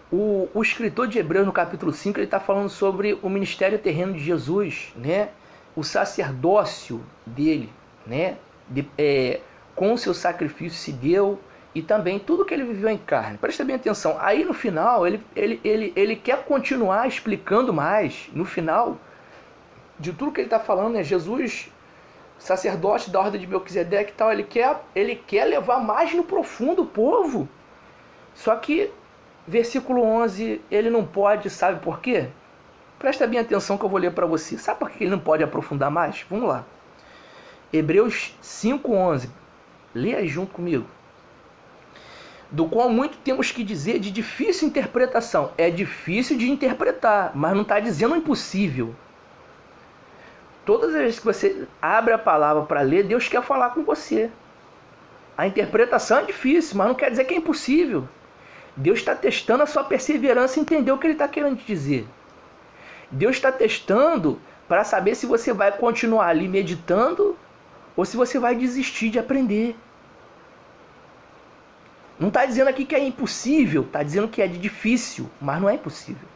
O escritor de Hebreus, no capítulo 5, ele está falando sobre o ministério terreno de Jesus, né? O sacerdócio dele, né? Com o seu sacrifício se deu e também tudo que ele viveu em carne. Presta bem atenção. Aí no final, ele quer continuar explicando mais. No final de tudo que ele está falando, né? Jesus, sacerdote da ordem de Melquisedeque e tal, ele quer levar mais no profundo o povo. Só que versículo 11, ele não pode, sabe por quê? Presta bem atenção que eu vou ler para você. Sabe por que ele não pode aprofundar mais? Vamos lá. Hebreus 5:11. Leia junto comigo. Do qual muito temos que dizer de difícil interpretação. É difícil de interpretar, mas não está dizendo impossível. Todas as vezes que você abre a palavra para ler, Deus quer falar com você. A interpretação é difícil, mas não quer dizer que é impossível. Deus está testando a sua perseverança e entender o que ele está querendo te dizer. Deus está testando para saber se você vai continuar ali meditando ou se você vai desistir de aprender. Não está dizendo aqui que é impossível, está dizendo que é de difícil, mas não é impossível.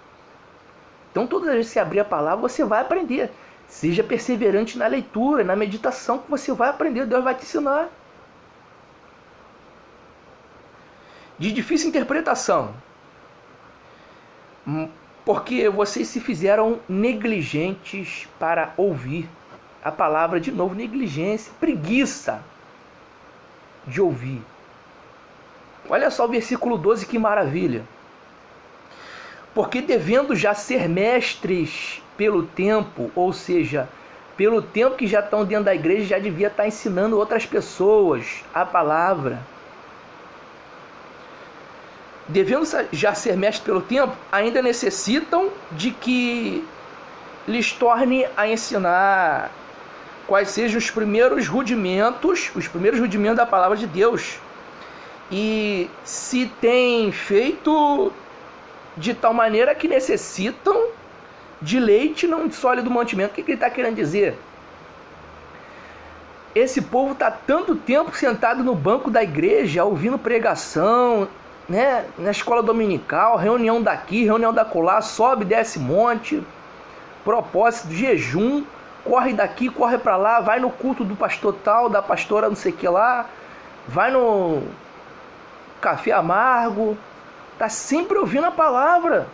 Então todas as vezes que você abrir a palavra, você vai aprender. Seja perseverante na leitura, na meditação, que você vai aprender, Deus vai te ensinar. De difícil interpretação, porque vocês se fizeram negligentes para ouvir a palavra. De novo, negligência, preguiça de ouvir. Olha só o versículo 12, que maravilha. Porque devendo já ser mestres pelo tempo, ou seja, pelo tempo que já estão dentro da igreja, já devia estar ensinando outras pessoas a palavra. Devendo já ser mestres pelo tempo, ainda necessitam de que lhes torne a ensinar quais sejam os primeiros rudimentos da palavra de Deus. E se tem feito de tal maneira que necessitam de leite, não de sólido mantimento. O que ele está querendo dizer? Esse povo está tanto tempo sentado no banco da igreja, ouvindo pregação, né? Na escola dominical, reunião daqui, reunião da colar, sobe, desce monte, propósito, jejum, corre daqui, corre para lá, vai no culto do pastor tal, da pastora não sei o que lá, vai no café amargo, tá sempre ouvindo a palavra.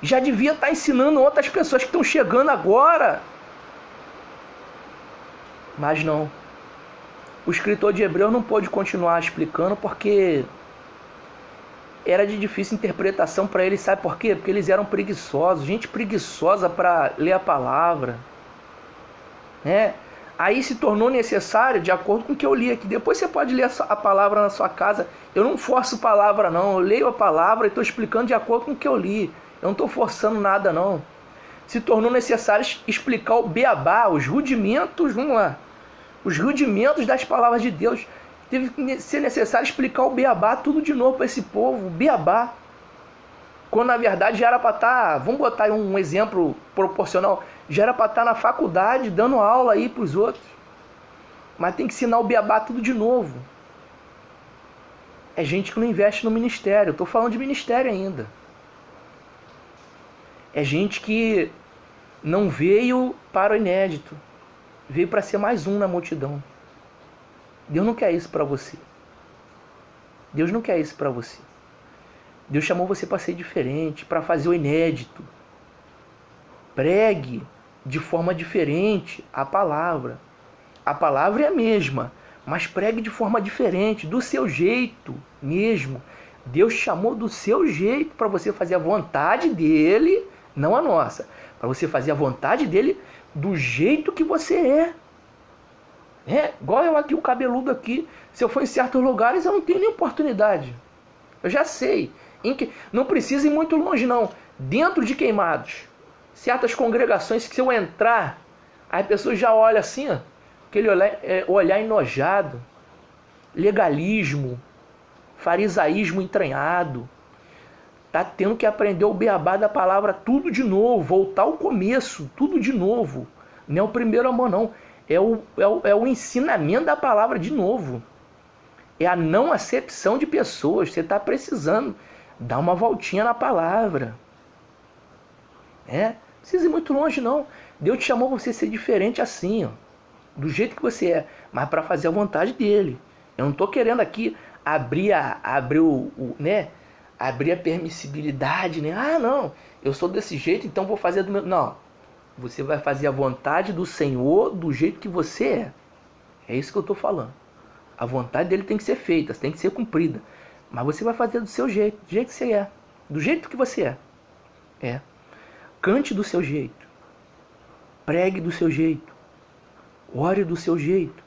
Já devia estar ensinando outras pessoas que estão chegando agora. Mas não. O escritor de Hebreus não pôde continuar explicando porque era de difícil interpretação para eles. Sabe por quê? Porque eles eram preguiçosos. Gente preguiçosa para ler a palavra. Aí se tornou necessário, de acordo com o que eu li aqui. Depois você pode ler a palavra na sua casa. Eu não forço palavra não. Eu leio a palavra e estou explicando de acordo com o que eu li. Eu não estou forçando nada não. Se tornou necessário explicar o beabá, os rudimentos, vamos lá. Os rudimentos das palavras de Deus. Teve que ser necessário explicar o beabá tudo de novo para esse povo. O beabá. Quando na verdade já era para estar, vamos botar aí um exemplo proporcional, já era para estar na faculdade dando aula aí para os outros. Mas tem que ensinar o beabá tudo de novo. É gente que não investe no ministério. Estou falando de ministério ainda. É gente que não veio para o inédito. Veio para ser mais um na multidão. Deus não quer isso para você. Deus não quer isso para você. Deus chamou você para ser diferente, para fazer o inédito. Pregue de forma diferente a palavra. A palavra é a mesma, mas pregue de forma diferente, do seu jeito mesmo. Deus chamou do seu jeito para você fazer a vontade dele, não a nossa. Para você fazer a vontade dele do jeito que você é. Igual eu aqui, o cabeludo aqui. Se eu for em certos lugares, eu não tenho nem oportunidade. Eu já sei. Não precisa ir muito longe, não. Dentro de Queimados, certas congregações que se eu entrar, as pessoas já olham assim, ó, aquele olhar enojado, legalismo, farisaísmo entranhado. Tá tendo que aprender o beabá da palavra tudo de novo, voltar ao começo, tudo de novo. Não é o primeiro amor, não. É o ensinamento da palavra de novo. É a não acepção de pessoas. Você está precisando dar uma voltinha na palavra. Não precisa ir muito longe, não. Deus te chamou para você ser diferente assim, ó, do jeito que você é, mas para fazer a vontade dele. Eu não estou querendo aqui abrir a permissibilidade, né? Ah, não, eu sou desse jeito, então vou fazer do meu... Não, você vai fazer a vontade do Senhor do jeito que você é. É isso que eu estou falando. A vontade dele tem que ser feita, tem que ser cumprida. Mas você vai fazer do seu jeito, do jeito que você é. Do jeito que você é. Cante do seu jeito. Pregue do seu jeito. Ore do seu jeito.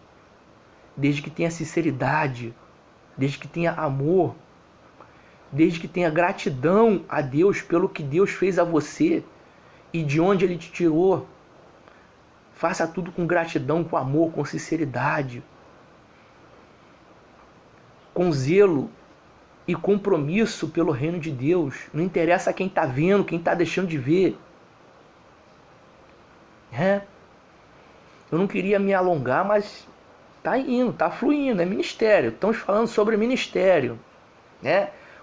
Desde que tenha sinceridade. Desde que tenha amor. Desde que tenha gratidão a Deus pelo que Deus fez a você e de onde Ele te tirou. Faça tudo com gratidão, com amor, com sinceridade. Com zelo e compromisso pelo reino de Deus. Não interessa quem está vendo, quem está deixando de ver. Eu não queria me alongar, mas está indo, está fluindo, é ministério. Estamos falando sobre ministério.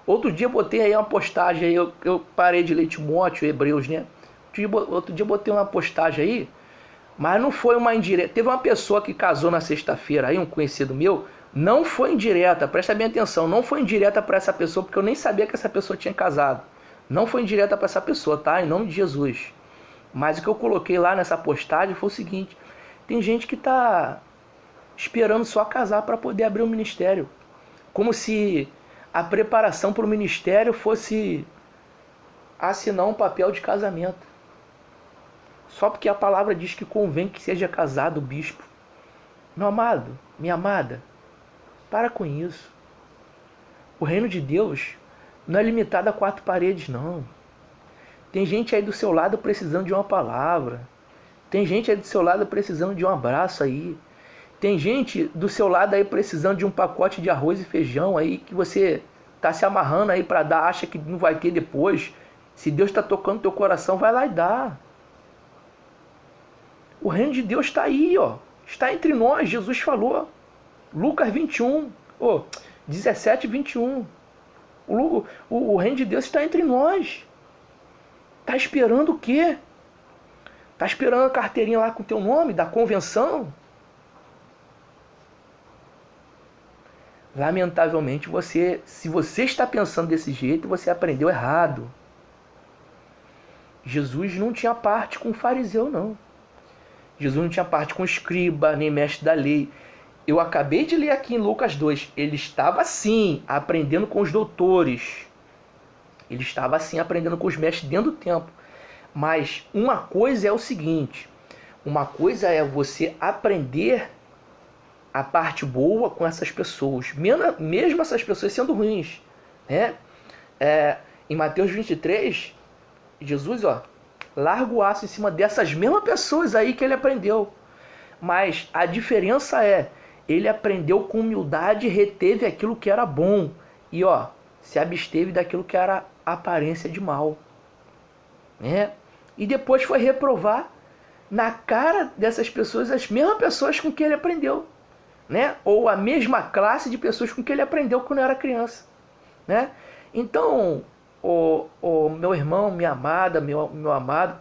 Outro dia eu botei aí uma postagem, aí, eu parei de ler Timóteo, Hebreus, né? Outro dia eu botei uma postagem aí, mas não foi uma indireta. Teve uma pessoa que casou na sexta-feira aí, um conhecido meu. Não foi indireta, presta bem atenção, não foi indireta para essa pessoa, porque eu nem sabia que essa pessoa tinha casado. Não foi indireta para essa pessoa, tá? Em nome de Jesus. Mas o que eu coloquei lá nessa postagem foi o seguinte: tem gente que está esperando só casar para poder abrir um ministério. Como se a preparação para o ministério fosse assinar um papel de casamento. Só porque a palavra diz que convém que seja casado o bispo. Meu amado, minha amada, para com isso. O reino de Deus não é limitado a 4 paredes, não. Tem gente aí do seu lado precisando de uma palavra. Tem gente aí do seu lado precisando de um abraço aí. Tem gente do seu lado aí precisando de um pacote de arroz e feijão aí que você está se amarrando aí para dar, acha que não vai ter depois. Se Deus está tocando teu coração, vai lá e dá. O reino de Deus está aí, ó. Está entre nós, Jesus falou. Lucas 21, 17, 21. O reino de Deus está entre nós. Está esperando o quê? Tá esperando a carteirinha lá com o teu nome, da convenção? Lamentavelmente, se você está pensando desse jeito, você aprendeu errado. Jesus não tinha parte com o fariseu, não. Jesus não tinha parte com o escriba, nem mestre da lei. Eu acabei de ler aqui em Lucas 2. Ele estava, sim, aprendendo com os doutores. Ele estava, sim, aprendendo com os mestres dentro do templo. Mas uma coisa é o seguinte. Uma coisa é você aprender a parte boa com essas pessoas. Mesmo essas pessoas sendo ruins. Né? Em Mateus 23, Jesus, larga o aço em cima dessas mesmas pessoas aí que ele aprendeu. Mas a diferença é, ele aprendeu com humildade e reteve aquilo que era bom. E se absteve daquilo que era aparência de mal. Né? E depois foi reprovar na cara dessas pessoas as mesmas pessoas com que ele aprendeu. Né? Ou a mesma classe de pessoas com que ele aprendeu quando era criança. Né? Então, o meu irmão, minha amada, meu amado,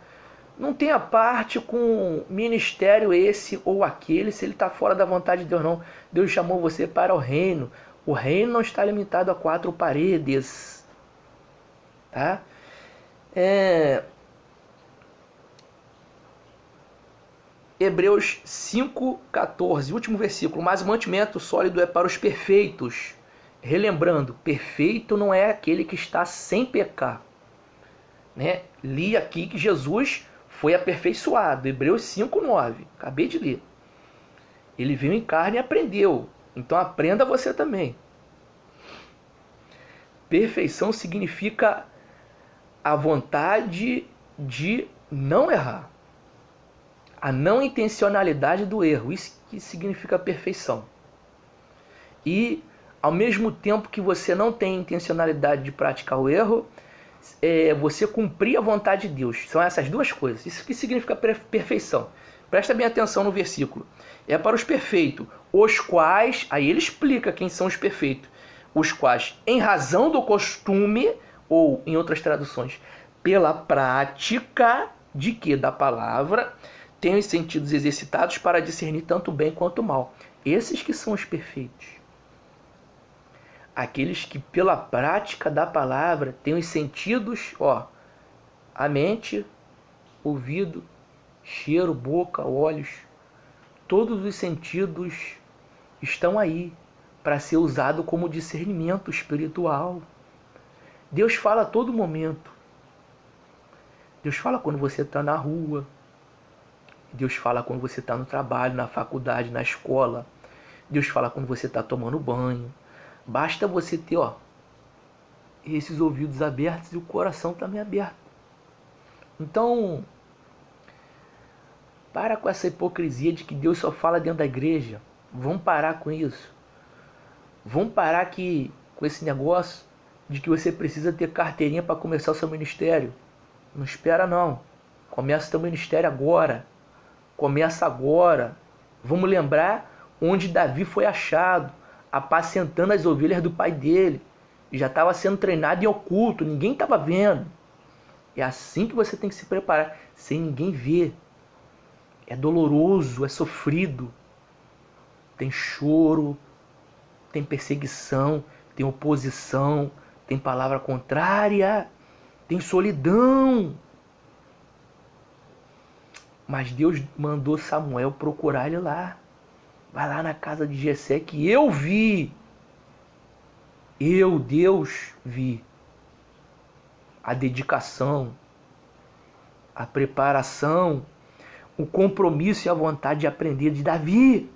não tenha parte com ministério esse ou aquele, se ele está fora da vontade de Deus, não. Deus chamou você para o reino. O reino não está limitado a 4 paredes. Tá? Hebreus 5,14, último versículo. Mas o mantimento sólido é para os perfeitos. Relembrando, perfeito não é aquele que está sem pecar. Né? Li aqui que Jesus foi aperfeiçoado. Hebreus 5,9. Acabei de ler. Ele veio em carne e aprendeu. Então aprenda você também. Perfeição significa a vontade de não errar. A não intencionalidade do erro. Isso que significa perfeição. E ao mesmo tempo que você não tem intencionalidade de praticar o erro, você cumprir a vontade de Deus. São essas duas coisas. Isso que significa perfeição. Presta bem atenção no versículo. É para os perfeitos, os quais, aí ele explica quem são os perfeitos, os quais, em razão do costume, ou em outras traduções, pela prática de que? Da palavra, têm os sentidos exercitados para discernir tanto o bem quanto o mal. Esses que são os perfeitos. Aqueles que pela prática da palavra têm os sentidos, a mente, ouvido, cheiro, boca, olhos, todos os sentidos estão aí para ser usado como discernimento espiritual. Deus fala a todo momento. Deus fala quando você está na rua. Deus fala quando você está no trabalho, na faculdade, na escola. Deus fala quando você está tomando banho. Basta você ter esses ouvidos abertos e o coração também aberto. Então, para com essa hipocrisia de que Deus só fala dentro da igreja. Vamos parar com isso. Vamos parar com esse negócio de que você precisa ter carteirinha para começar o seu ministério. Não espera não. Começa o seu ministério agora. Começa agora. Vamos lembrar onde Davi foi achado, apacentando as ovelhas do pai dele. Já estava sendo treinado em oculto, ninguém estava vendo. É assim que você tem que se preparar, sem ninguém ver. É doloroso, é sofrido. Tem choro, tem perseguição, tem oposição, tem palavra contrária, tem solidão. Mas Deus mandou Samuel procurar ele lá. Vai lá na casa de Jessé que eu vi. Eu, Deus, vi. A dedicação, a preparação, o compromisso e a vontade de aprender de Davi.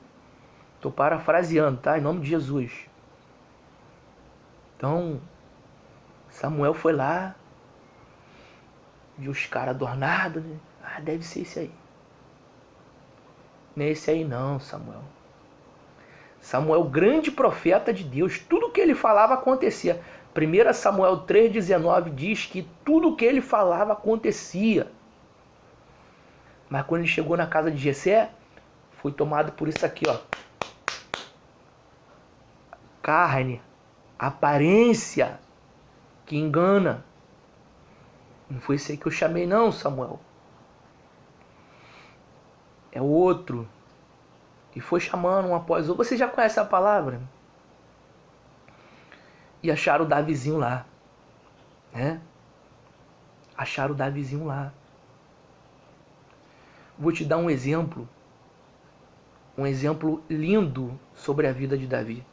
Estou parafraseando, tá? Em nome de Jesus. Então, Samuel foi lá, viu os caras adornados, né? Deve ser esse aí. Não é esse aí não, Samuel. Samuel, grande profeta de Deus, tudo que ele falava acontecia. 1 Samuel 3,19 diz que tudo que ele falava acontecia. Mas quando ele chegou na casa de Jessé, foi tomado por isso aqui, carne, aparência, que engana. Não foi isso aí que eu chamei não, Samuel. é outro. E foi chamando um após outro. Você já conhece a palavra? E acharam o Davizinho lá, né? Acharam o Davizinho lá. Vou te dar um exemplo lindo sobre a vida de Davi.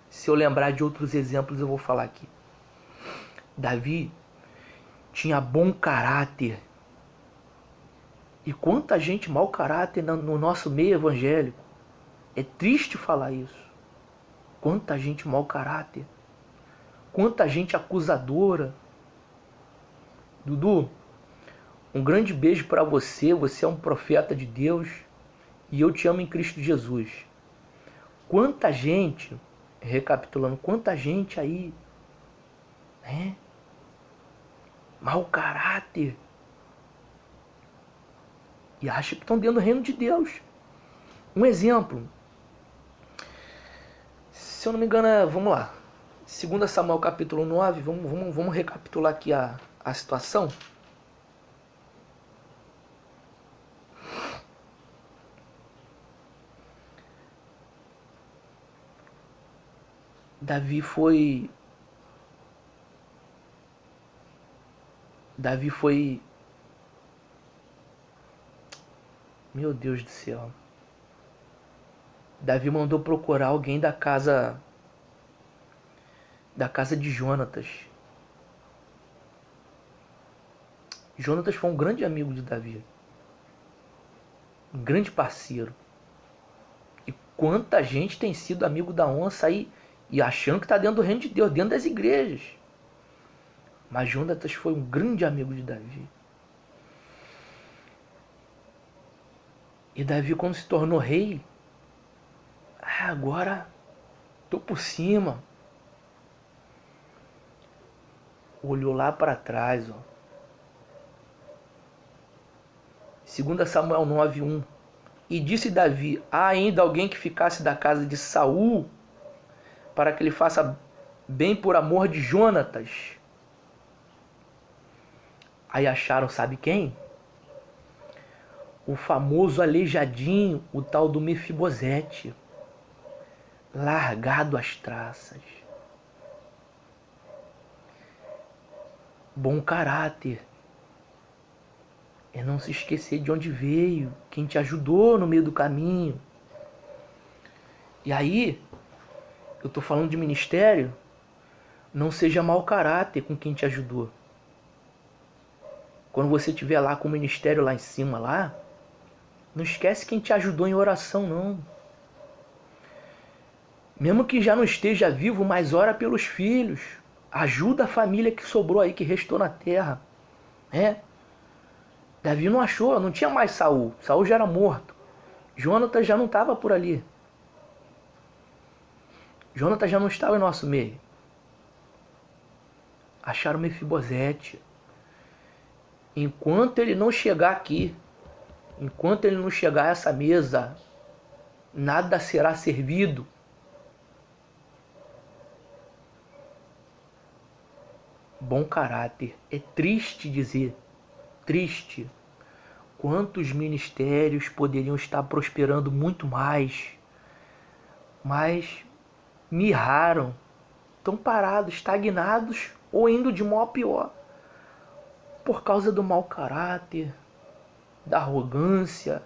Se eu lembrar de outros exemplos, eu vou falar aqui. Davi tinha bom caráter. E quanta gente mau caráter no nosso meio evangélico. É triste falar isso. Quanta gente mau caráter. Quanta gente acusadora. Dudu, um grande beijo para você. Você é um profeta de Deus. E eu te amo em Cristo Jesus. Quanta gente, recapitulando, quanta gente aí, né? Mau caráter. E acha que estão dentro do reino de Deus. Um exemplo. Se eu não me engano, vamos lá. 2 Samuel capítulo 9, vamos recapitular aqui a situação. Davi foi meu Deus do céu. Davi mandou procurar alguém da casa de Jonatas. Jonatas foi um grande amigo de Davi. Um grande parceiro. E quanta gente tem sido amigo da onça aí e achando que está dentro do reino de Deus, dentro das igrejas. Mas Jonatas foi um grande amigo de Davi. E Davi, quando se tornou rei, agora tô por cima. Olhou lá para trás, ó. 2 Samuel 9:1. E disse Davi: há ainda alguém que ficasse da casa de Saul, para que ele faça bem por amor de Jonatas. Aí acharam, sabe quem? O famoso aleijadinho, o tal do Mefibosete, largado às traças. Bom caráter. É não se esquecer de onde veio, quem te ajudou no meio do caminho. E aí, eu tô falando de ministério, não seja mau caráter com quem te ajudou. Quando você estiver lá com o ministério lá em cima, lá, não esquece quem te ajudou em oração, não. Mesmo que já não esteja vivo, mas ora pelos filhos. Ajuda a família que sobrou aí, que restou na terra. Davi não achou, não tinha mais Saul. Saul já era morto. Jonatas já não estava por ali. Jonatas já não estava em nosso meio. Acharam Mefibosete. Enquanto ele não chegar aqui, enquanto ele não chegar a essa mesa, nada será servido. Bom caráter. É triste dizer, triste, quantos ministérios poderiam estar prosperando muito mais, mas mirraram, estão parados, estagnados ou indo de mal a pior, por causa do mau caráter, da arrogância,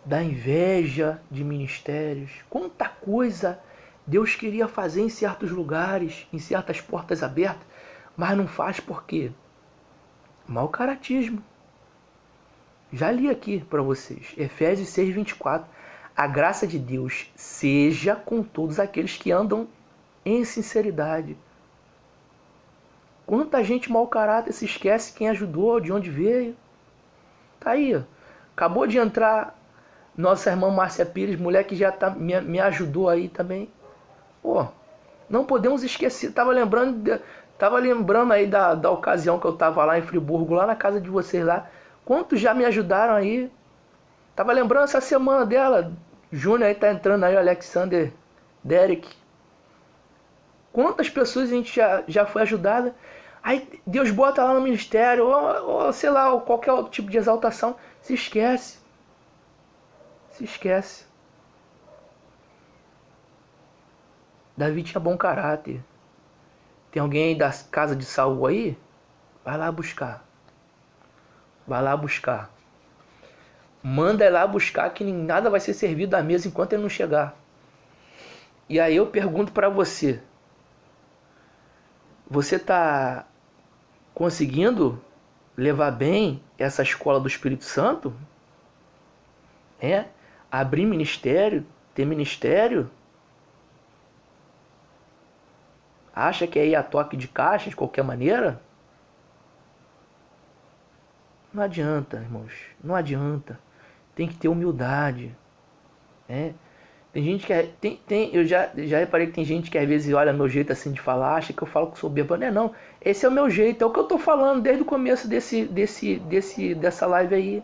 da inveja de ministérios. Quanta coisa Deus queria fazer em certos lugares, em certas portas abertas, mas não faz por quê? Mau caratismo. Já li aqui para vocês, Efésios 6:24. A graça de Deus seja com todos aqueles que andam em sinceridade. Quanta gente mau caráter se esquece quem ajudou, de onde veio. Tá aí, acabou de entrar nossa irmã Márcia Pires, mulher que já me ajudou aí também. Pô, não podemos esquecer. Tava lembrando aí da ocasião que eu tava lá em Friburgo, lá na casa de vocês lá. Quantos já me ajudaram aí? Tava lembrando essa semana dela. Júnior aí tá entrando aí, o Alexander, Derek. Quantas pessoas a gente já foi ajudada? Aí Deus bota lá no ministério, ou sei lá, ou qualquer outro tipo de exaltação, se esquece. Se esquece. Davi tinha bom caráter. Tem alguém da casa de Saul aí? Vai lá buscar. Vai lá buscar. Manda lá buscar que nada vai ser servido à mesa enquanto ele não chegar. E aí eu pergunto para você. Você está conseguindo levar bem essa escola do Espírito Santo? Abrir ministério? Ter ministério? Acha que é ir a toque de caixa de qualquer maneira? Não adianta, irmãos. Não adianta. Tem que ter humildade. Tem gente que eu já reparei que tem gente que às vezes olha meu jeito assim de falar, acha que eu falo com soberba. Não. Esse é o meu jeito, é o que eu tô falando desde o começo dessa live aí.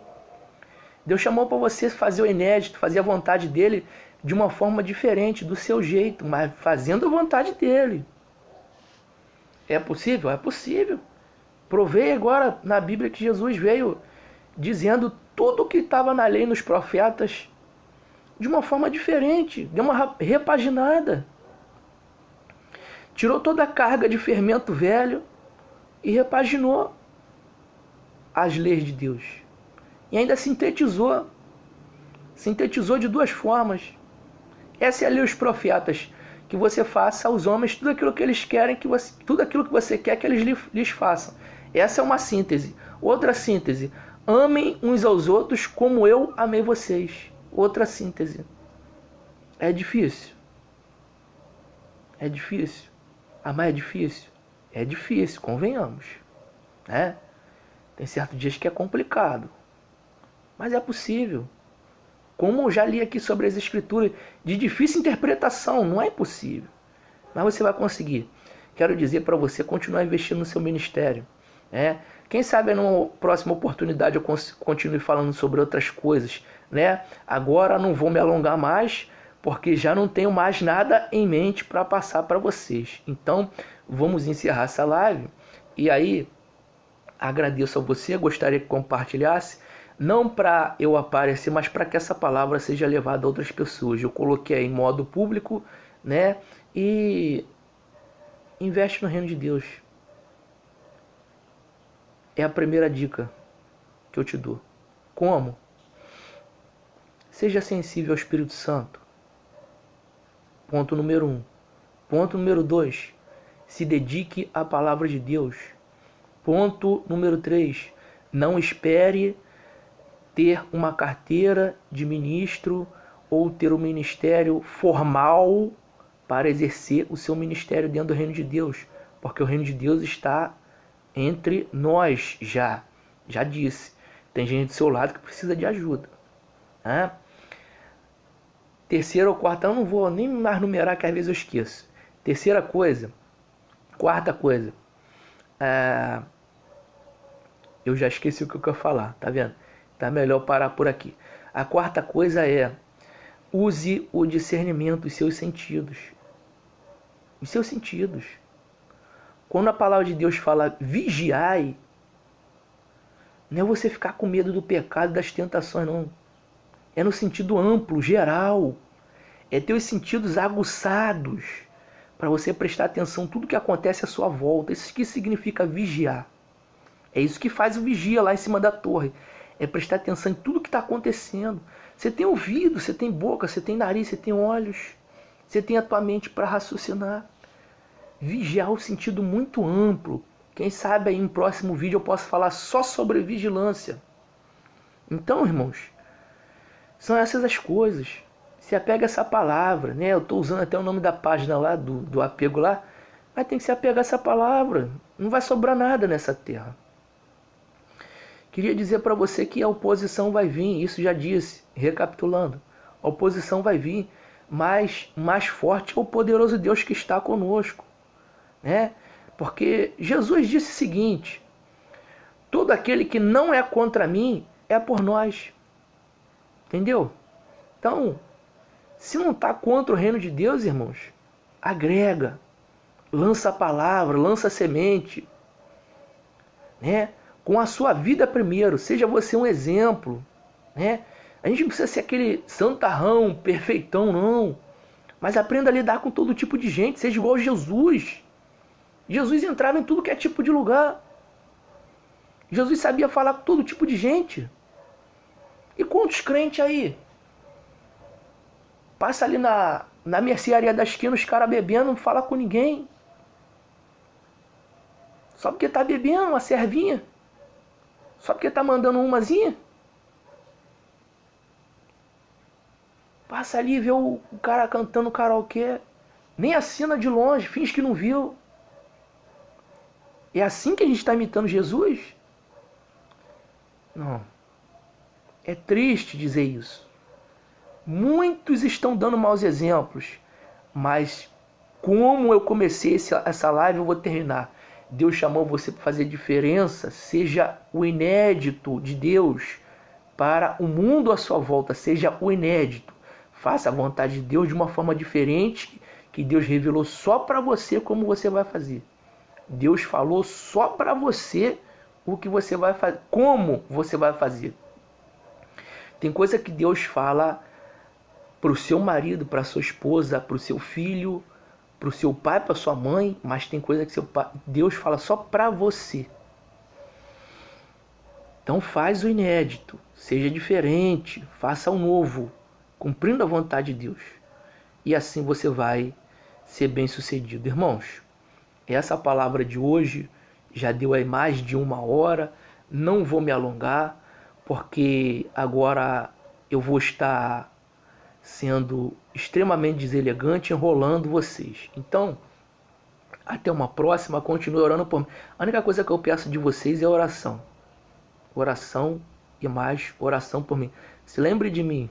Deus chamou para você fazer o inédito, fazer a vontade dele de uma forma diferente, do seu jeito, mas fazendo a vontade dele. É possível? É possível. Provei agora na Bíblia que Jesus veio dizendo tudo o que estava na lei, nos profetas, de uma forma diferente, deu uma repaginada. Tirou toda a carga de fermento velho e repaginou as leis de Deus. E ainda sintetizou de duas formas. Essa é a lei dos profetas, que você faça aos homens tudo aquilo que eles querem, tudo aquilo que você quer que eles lhes façam. Essa é uma síntese. Outra síntese: amem uns aos outros como eu amei vocês. Outra síntese. É difícil. É difícil. Amar é difícil. É difícil, convenhamos. Tem certos dias que é complicado. Mas é possível. Como eu já li aqui sobre as escrituras, de difícil interpretação, não é impossível. Mas você vai conseguir. Quero dizer para você continuar investindo no seu ministério. Quem sabe numa próxima oportunidade eu continue falando sobre outras coisas. Agora não vou me alongar mais, porque já não tenho mais nada em mente para passar para vocês. Então vamos encerrar essa live. E aí agradeço a você, gostaria que compartilhasse. Não para eu aparecer, mas para que essa palavra seja levada a outras pessoas. Eu coloquei em modo público, e investe no reino de Deus. É a primeira dica que eu te dou. Como? Seja sensível ao Espírito Santo. Ponto número 1. Ponto número 2. Se dedique à palavra de Deus. Ponto número 3. Não espere ter uma carteira de ministro ou ter um ministério formal para exercer o seu ministério dentro do reino de Deus. Porque o reino de Deus está entre nós já. Já disse. Tem gente do seu lado que precisa de ajuda. Terceira ou quarta, eu não vou nem mais numerar que às vezes eu esqueço. Quarta coisa. Eu já esqueci o que eu ia falar, tá vendo? Tá melhor parar por aqui. A quarta coisa é: use o discernimento dos seus sentidos. Os seus sentidos. Quando a palavra de Deus fala vigiai, não é você ficar com medo do pecado e das tentações, não. É no sentido amplo, geral. É ter os sentidos aguçados para você prestar atenção em tudo que acontece à sua volta. Isso que significa vigiar. É isso que faz o vigia lá em cima da torre. É prestar atenção em tudo que está acontecendo. Você tem ouvido, você tem boca, você tem nariz, você tem olhos. Você tem a tua mente para raciocinar. Vigiar é um sentido muito amplo. Quem sabe aí em próximo vídeo eu posso falar só sobre vigilância. Então, irmãos, são essas as coisas. Se apega a essa palavra, Eu estou usando até o nome da página lá, do apego lá. Mas tem que se apegar a essa palavra. Não vai sobrar nada nessa terra. Queria dizer para você que a oposição vai vir. Isso já disse, recapitulando. A oposição vai vir, mas mais forte é o poderoso Deus que está conosco. Porque Jesus disse o seguinte: todo aquele que não é contra mim é por nós. Entendeu? Então, se não está contra o reino de Deus, irmãos, agrega, lança a palavra, lança a semente, com a sua vida primeiro. Seja você um exemplo, A gente não precisa ser aquele santarrão, perfeitão, não. Mas aprenda a lidar com todo tipo de gente. Seja igual a Jesus. Jesus entrava em tudo que é tipo de lugar. Jesus sabia falar com todo tipo de gente. E quantos crentes aí? Passa ali na mercearia da esquina, os caras bebendo, não fala com ninguém. Só porque tá bebendo uma servinha. Só porque tá mandando umazinha. Passa ali e vê o cara cantando karaokê. Nem assina de longe, finge que não viu. É assim que a gente está imitando Jesus? Não. É triste dizer isso. Muitos estão dando maus exemplos. Mas como eu comecei essa live, eu vou terminar. Deus chamou você para fazer diferença. Seja o inédito de Deus para o mundo à sua volta. Seja o inédito. Faça a vontade de Deus de uma forma diferente, que Deus revelou só para você como você vai fazer. Deus falou só para você o que você vai fazer, como você vai fazer. Tem coisa que Deus fala para o seu marido, para a sua esposa, para o seu filho, para o seu pai, para a sua mãe, mas tem coisa que Deus fala só para você. Então faz o inédito, seja diferente, faça o novo, cumprindo a vontade de Deus. E assim você vai ser bem sucedido. Irmãos, essa palavra de hoje já deu aí mais de 1 hora. Não vou me alongar, porque agora eu vou estar sendo extremamente deselegante, enrolando vocês. Então, até uma próxima. Continue orando por mim. A única coisa que eu peço de vocês é oração. Oração e mais oração por mim. Se lembre de mim.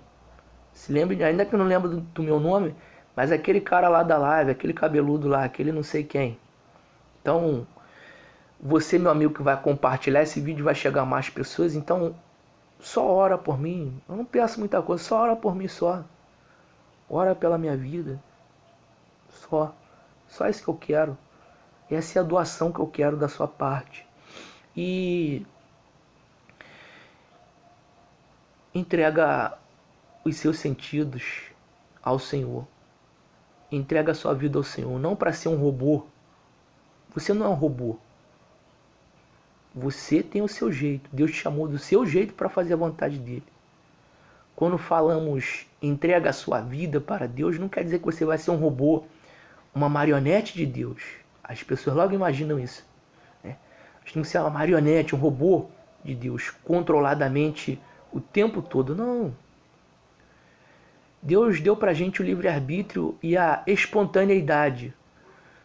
Se lembre, ainda que eu não lembro do meu nome, mas aquele cara lá da live, aquele cabeludo lá, aquele não sei quem. Então, você, meu amigo, que vai compartilhar esse vídeo, vai chegar a mais pessoas. Então, só ora por mim. Eu não peço muita coisa, só ora por mim só. Ora pela minha vida. Só isso que eu quero. Essa é a doação que eu quero da sua parte. E entrega os seus sentidos ao Senhor. Entrega a sua vida ao Senhor. Não para ser um robô. Você não é um robô. Você tem o seu jeito. Deus te chamou do seu jeito para fazer a vontade dele. Quando falamos entrega a sua vida para Deus, não quer dizer que você vai ser um robô, uma marionete de Deus. As pessoas logo imaginam isso. Né? Nós temos que ser uma marionete, um robô de Deus, controladamente o tempo todo. Não. Deus deu pra gente o livre-arbítrio e a espontaneidade.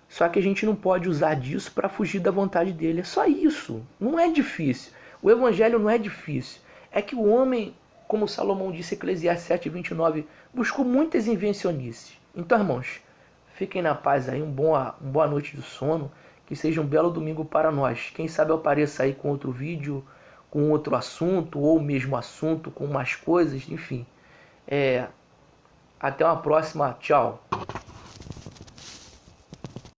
Só que a gente não pode usar disso para fugir da vontade dele. É só isso. Não é difícil. O evangelho não é difícil. É que o homem, como Salomão disse em Eclesiastes 7:29, buscou muitas invencionices. Então, irmãos, fiquem na paz aí. Uma boa noite de sono. Que seja um belo domingo para nós. Quem sabe eu apareça aí com outro vídeo, com outro assunto, ou o mesmo assunto, com mais coisas, enfim. Até uma próxima. Tchau.